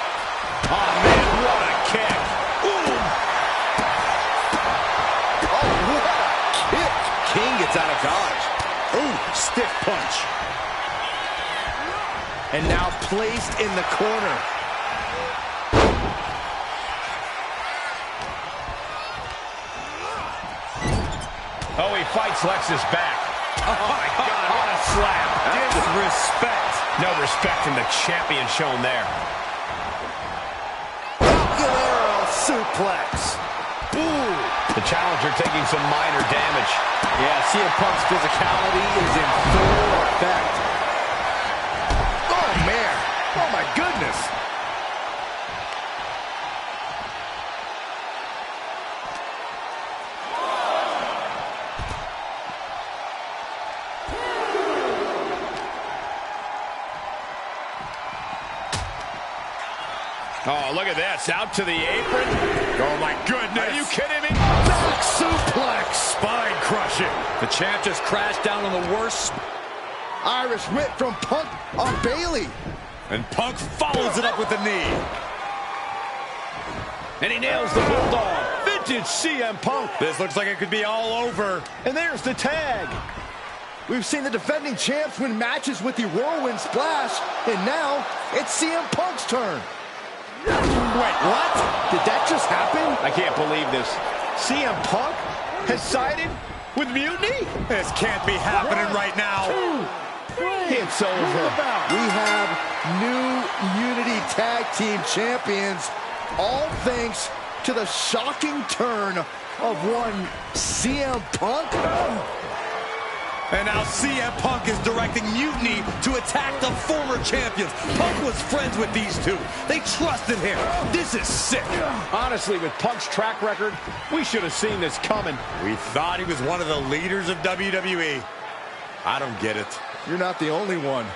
Oh, man, what a kick. Ooh. Oh, what a kick. King gets out of dodge. Ooh, stiff punch. And now placed in the corner. Oh, he fights Lexus back. Oh, my God, what a slap. Disrespect. No respect from the champion shown there. Aguilera suplex. Ooh. The challenger taking some minor damage. Yeah, CM Punk's physicality is in full effect. Oh, man. Oh, my goodness. Oh, look at this. Out to the apron. Oh, my goodness. Are you kidding me? Back suplex. Spine crushing. The champ just crashed down on the worst. Irish whip from Punk on Bayley. And Punk follows it up with the knee. And he nails the Bulldog. Vintage CM Punk. This looks like it could be all over. And there's the tag. We've seen the defending champs win matches with the Whirlwind Splash, and now it's CM Punk's turn. Wait, what? Did that just happen? I can't believe this. CM Punk has sided with Mutiny? This can't be happening right now. It's over. We have new Unity Tag Team Champions, all thanks to the shocking turn of one CM Punk. And now CM Punk is directing Mutiny to attack the former champions. Punk was friends with these two. They trusted him. This is sick. Honestly, with Punk's track record, we should have seen this coming. We thought he was one of the leaders of WWE. I don't get it. You're not the only one.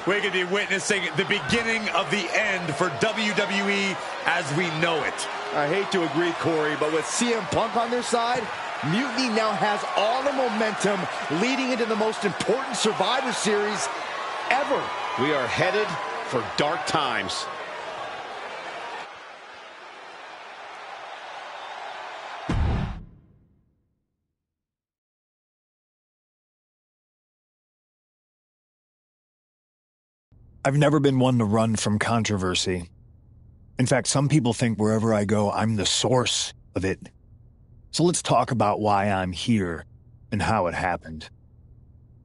We could be witnessing the beginning of the end for WWE as we know it. I hate to agree, Corey, but with CM Punk on their side, Mutiny now has all the momentum leading into the most important Survivor Series ever. We are headed for dark times. I've never been one to run from controversy. In fact, some people think wherever I go, I'm the source of it. So let's talk about why I'm here and how it happened.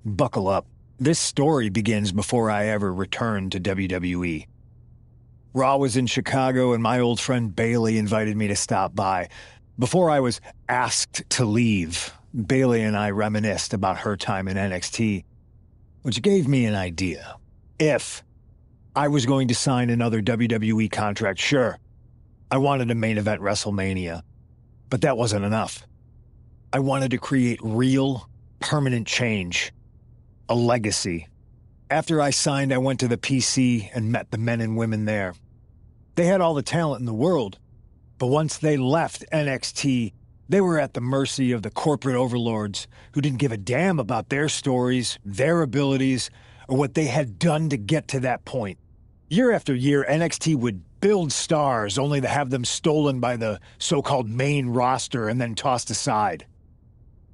Buckle up. This story begins before I ever returned to WWE. Raw was in Chicago and my old friend Bayley invited me to stop by. Before I was asked to leave, Bayley and I reminisced about her time in NXT, which gave me an idea. If I was going to sign another WWE contract, sure, I wanted to main event WrestleMania, but that wasn't enough. I wanted to create real, permanent change, a legacy. After I signed, I went to the PC and met the men and women there. They had all the talent in the world, but once they left NXT, they were at the mercy of the corporate overlords who didn't give a damn about their stories, their abilities, or what they had done to get to that point. Year after year, NXT would build stars only to have them stolen by the so-called main roster and then tossed aside.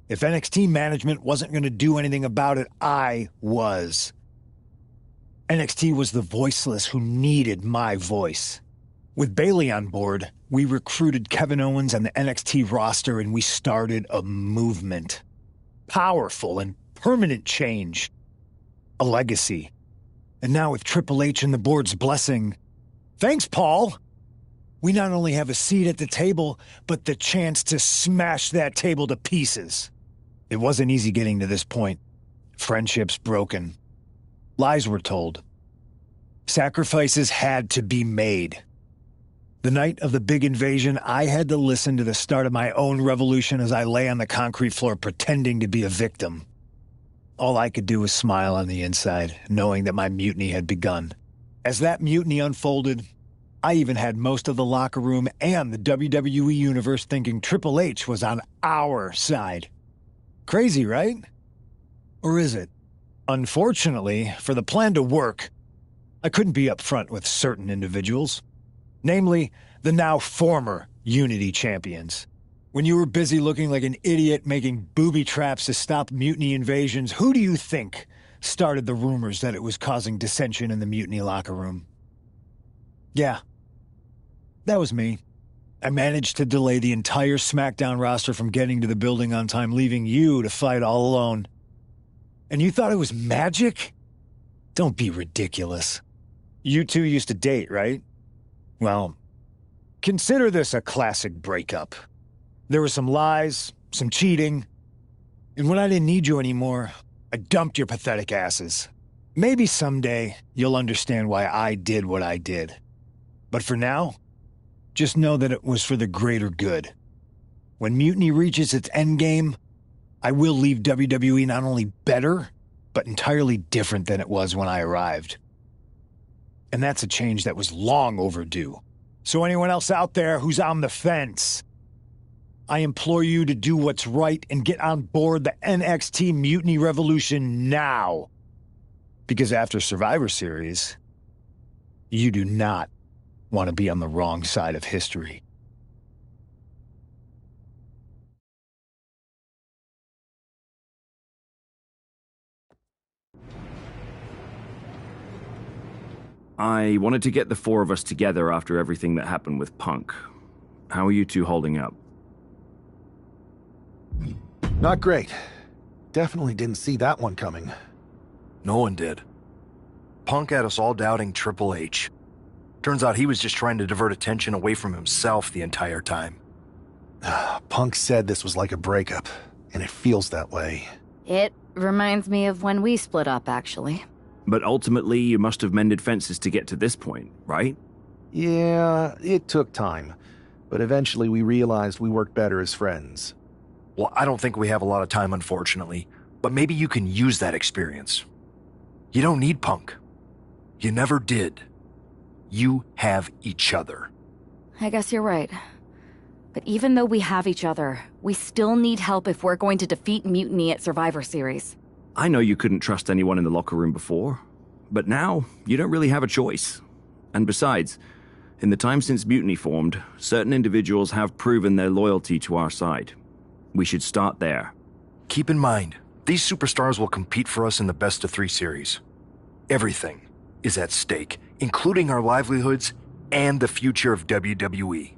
If NXT management wasn't going to do anything about it, I was. NXT was the voiceless who needed my voice. With Bayley on board, we recruited Kevin Owens and the NXT roster and we started a movement. Powerful and permanent change. A legacy. And now with Triple H and the board's blessing, Thanks, Paul. We not only have a seat at the table, but the chance to smash that table to pieces. It wasn't easy getting to this point. Friendships broken. Lies were told. Sacrifices had to be made. The night of the big invasion, I had to listen to the start of my own revolution as I lay on the concrete floor pretending to be a victim. All I could do was smile on the inside, knowing that my mutiny had begun. As that mutiny unfolded, I even had most of the locker room and the WWE Universe thinking Triple H was on our side. Crazy, right? Or is it? Unfortunately, for the plan to work, I couldn't be upfront with certain individuals. Namely, the now former Unity champions. When you were busy looking like an idiot making booby traps to stop mutiny invasions, who do you think started the rumors that it was causing dissension in the mutiny locker room? Yeah, that was me. I managed to delay the entire SmackDown roster from getting to the building on time, leaving you to fight all alone. And you thought it was magic? Don't be ridiculous. You two used to date, right? Well, consider this a classic breakup. There were some lies, some cheating, and when I didn't need you anymore, I dumped your pathetic asses. Maybe someday you'll understand why I did what I did. But for now, just know that it was for the greater good. When Mutiny reaches its endgame, I will leave WWE not only better, but entirely different than it was when I arrived. And that's a change that was long overdue. So anyone else out there who's on the fence, I implore you to do what's right and get on board the NXT Mutiny Revolution now. Because after Survivor Series, you do not want to be on the wrong side of history. I wanted to get the four of us together after everything that happened with Punk. How are you two holding up? Not great. Definitely didn't see that one coming. No one did. Punk had us all doubting Triple H. Turns out he was just trying to divert attention away from himself the entire time. Punk said this was like a breakup, and it feels that way. It reminds me of when we split up, actually. But ultimately, you must have mended fences to get to this point, right? Yeah, it took time. But eventually we realized we worked better as friends. Well, I don't think we have a lot of time, unfortunately. But maybe you can use that experience. You don't need Punk. You never did. You have each other. I guess you're right. But even though we have each other, we still need help if we're going to defeat Mutiny at Survivor Series. I know you couldn't trust anyone in the locker room before, but now you don't really have a choice. And besides, in the time since Mutiny formed, certain individuals have proven their loyalty to our side. We should start there. Keep in mind, these superstars will compete for us in the best-of-3 series. Everything is at stake, including our livelihoods and the future of WWE.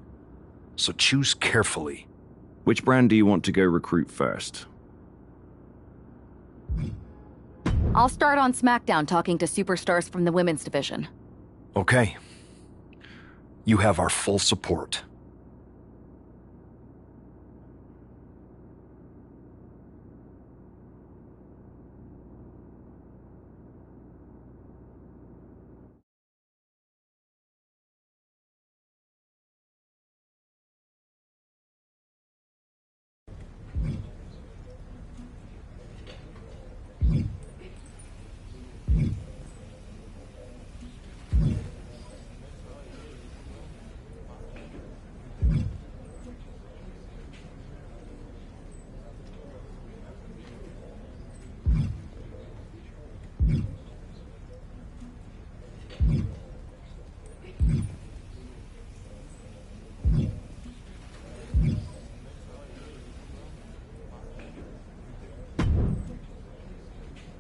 So choose carefully. Which brand do you want to go recruit first? I'll start on SmackDown talking to superstars from the women's division. Okay. You have our full support.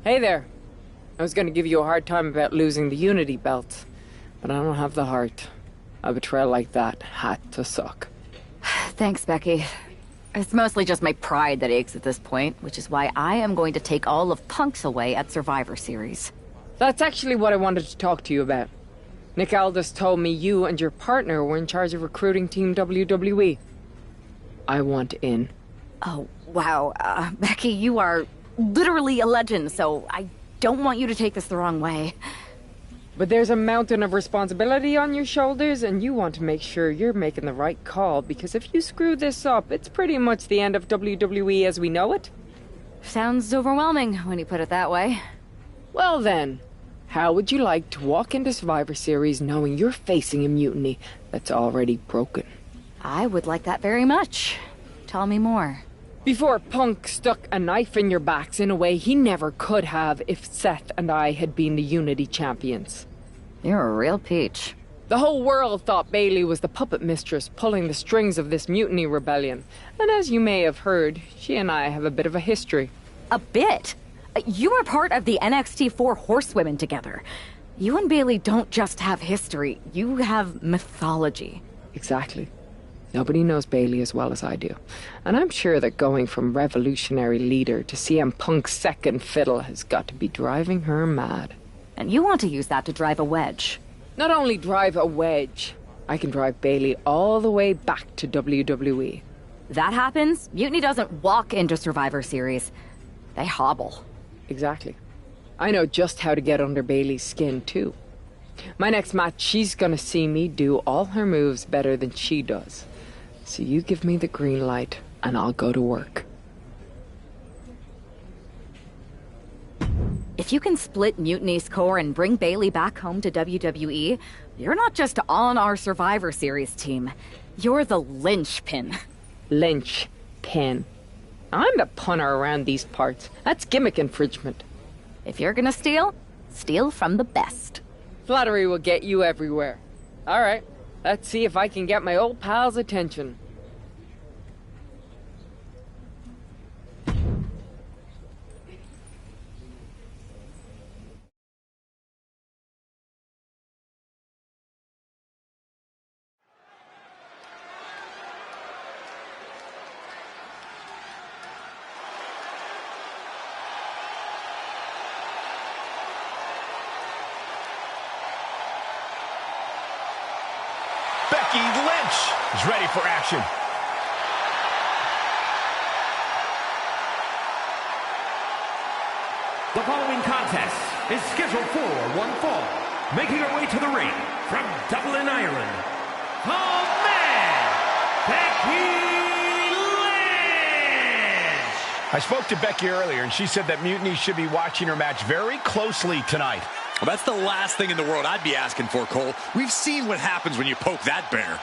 Hey there. I was gonna give you a hard time about losing the Unity belt, but I don't have the heart. A betrayal like that had to suck. Thanks, Becky. It's mostly just my pride that aches at this point, which is why I am going to take all of Punk's away at Survivor Series. That's actually what I wanted to talk to you about. Nick Aldis told me you and your partner were in charge of recruiting Team WWE. I want in. Oh, wow. Becky, you are literally a legend, so I don't want you to take this the wrong way. But there's a mountain of responsibility on your shoulders, and you want to make sure you're making the right call, because if you screw this up, it's pretty much the end of WWE as we know it. Sounds overwhelming when you put it that way. Well then, how would you like to walk into Survivor Series knowing you're facing a mutiny that's already broken? I would like that very much. Tell me more. Before Punk stuck a knife in your backs in a way he never could have if Seth and I had been the Unity champions. You're a real peach. The whole world thought Bayley was the puppet mistress pulling the strings of this mutiny rebellion. And as you may have heard, she and I have a bit of a history. A bit? You were part of the NXT 4 Horsewomen together. You and Bayley don't just have history, you have mythology. Exactly. Nobody knows Bayley as well as I do. And I'm sure that going from revolutionary leader to CM Punk's second fiddle has got to be driving her mad. And you want to use that to drive a wedge. Not only drive a wedge, I can drive Bayley all the way back to WWE. That happens, Mutiny doesn't walk into Survivor Series. They hobble. Exactly. I know just how to get under Bayley's skin, too. My next match, she's gonna see me do all her moves better than she does. So you give me the green light, and I'll go to work. If you can split Mutiny's core and bring Bayley back home to WWE, you're not just on our Survivor Series team. You're the linchpin. Linchpin. I'm the punter around these parts. That's gimmick infringement. If you're gonna steal, steal from the best. Flattery will get you everywhere. All right, let's see if I can get my old pal's attention. Becky Lynch is ready for action. The following contest is scheduled for one fall. Making her way to the ring from Dublin, Ireland, the man, Becky Lynch! I spoke to Becky earlier, and she said that Mutiny should be watching her match very closely tonight. Well, that's the last thing in the world I'd be asking for, Cole. We've seen what happens when you poke that bear.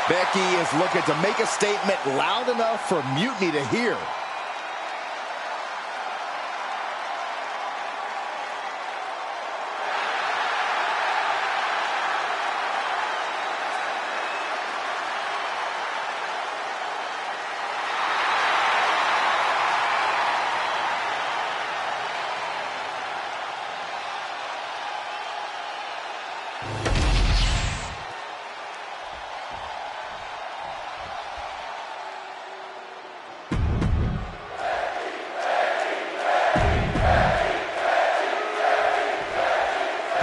Becky is looking to make a statement loud enough for Mutiny to hear.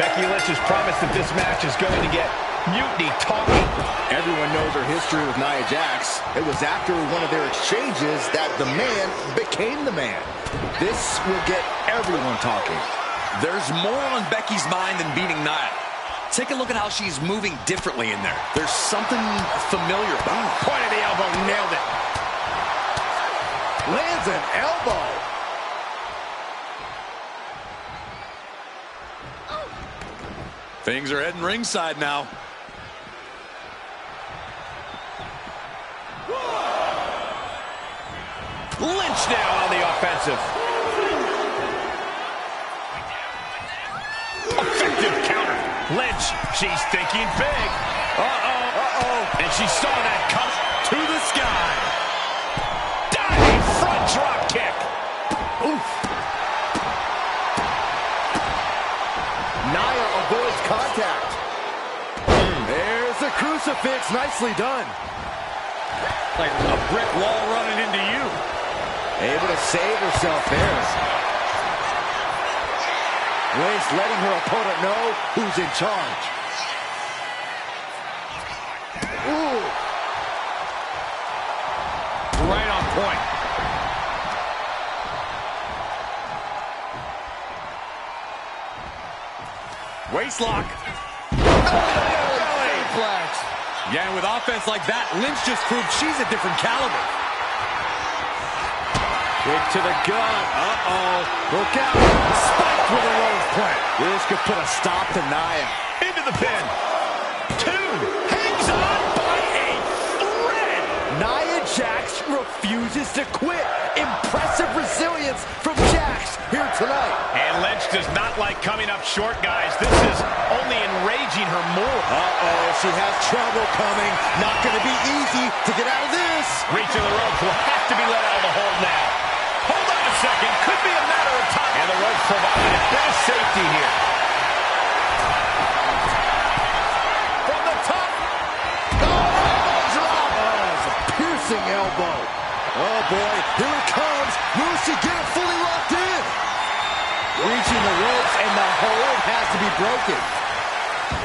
Becky Lynch has promised that this match is going to get Mutiny talking. Everyone knows her history with Nia Jax. It was after one of their exchanges that the man became the man. This will get everyone talking. There's more on Becky's mind than beating Nia. Take a look at how she's moving differently in there. There's something familiar about her. Point of the elbow, nailed it. Lands an elbow. Things are heading ringside now. Lynch now on the offensive. Effective counter. Lynch, she's thinking big. And she saw that come to the sky. Diving front drop kick. Oof. Nia avoids contact. There's the crucifix. Nicely done. Like a brick wall running into you. Able to save herself there. Wade's letting her opponent know who's in charge. Ooh. Right on point. Waistlock. Yeah, and with offense like that, Lynch just proved she's a different caliber. Kick to the gut. Uh-oh. Look out. Spiked with a rose plant. This could put a stop to Nia. Into the pin. 2. Hangs on by a thread. Nia Jax refuses to quit. Impressive resilience from Jax here tonight. And Lynch does not like coming up short, guys. This is only enraging her more. Uh-oh, she has trouble coming. Not going to be easy to get out of this. Reaching the ropes will have to be let out of the hold now. Hold on a second. Could be a matter of time. And the ropes providing a bit of safety here. From the top. Oh, drop. Oh, it's a piercing elbow. Oh, boy. Here it comes. Lucy, get it fully locked in. Reaching the ropes, and the hold has to be broken.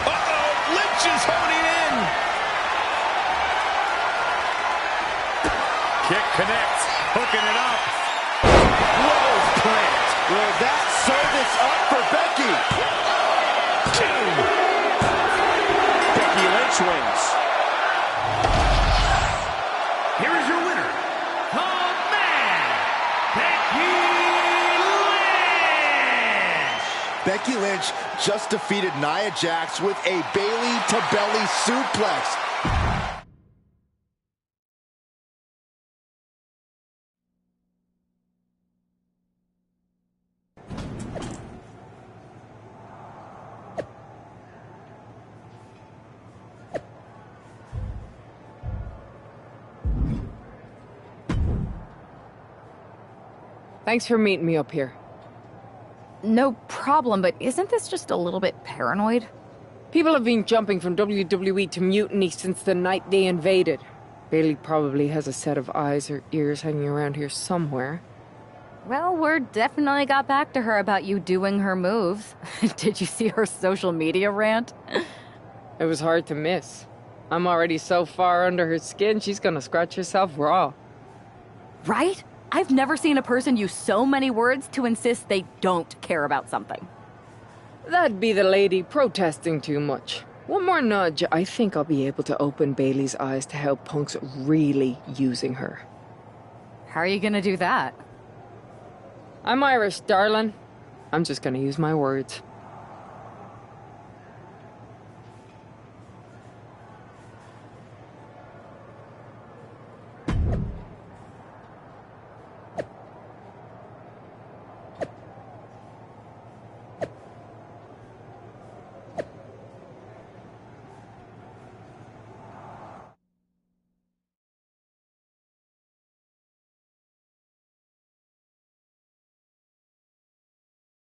Uh-oh. Lynch is honing in. Kick connects. Hooking it up. Rose plant. Will that service up for Becky? 2. Becky Lynch wins. Here is your winner, the man, Becky Lynch. Becky Lynch just defeated Nia Jax with a belly-to-belly suplex. Thanks for meeting me up here. No problem, but isn't this just a little bit paranoid? People have been jumping from WWE to Mutiny since the night they invaded. Bailey probably has a set of eyes or ears hanging around here somewhere. Well, word definitely got back to her about you doing her moves. Did you see her social media rant? It was hard to miss. I'm already so far under her skin, she's gonna scratch herself raw. Right? I've never seen a person use so many words to insist they don't care about something. That'd be the lady protesting too much. One more nudge, I think I'll be able to open Bailey's eyes to how Punk's really using her. How are you gonna do that? I'm Irish, darling. I'm just gonna use my words.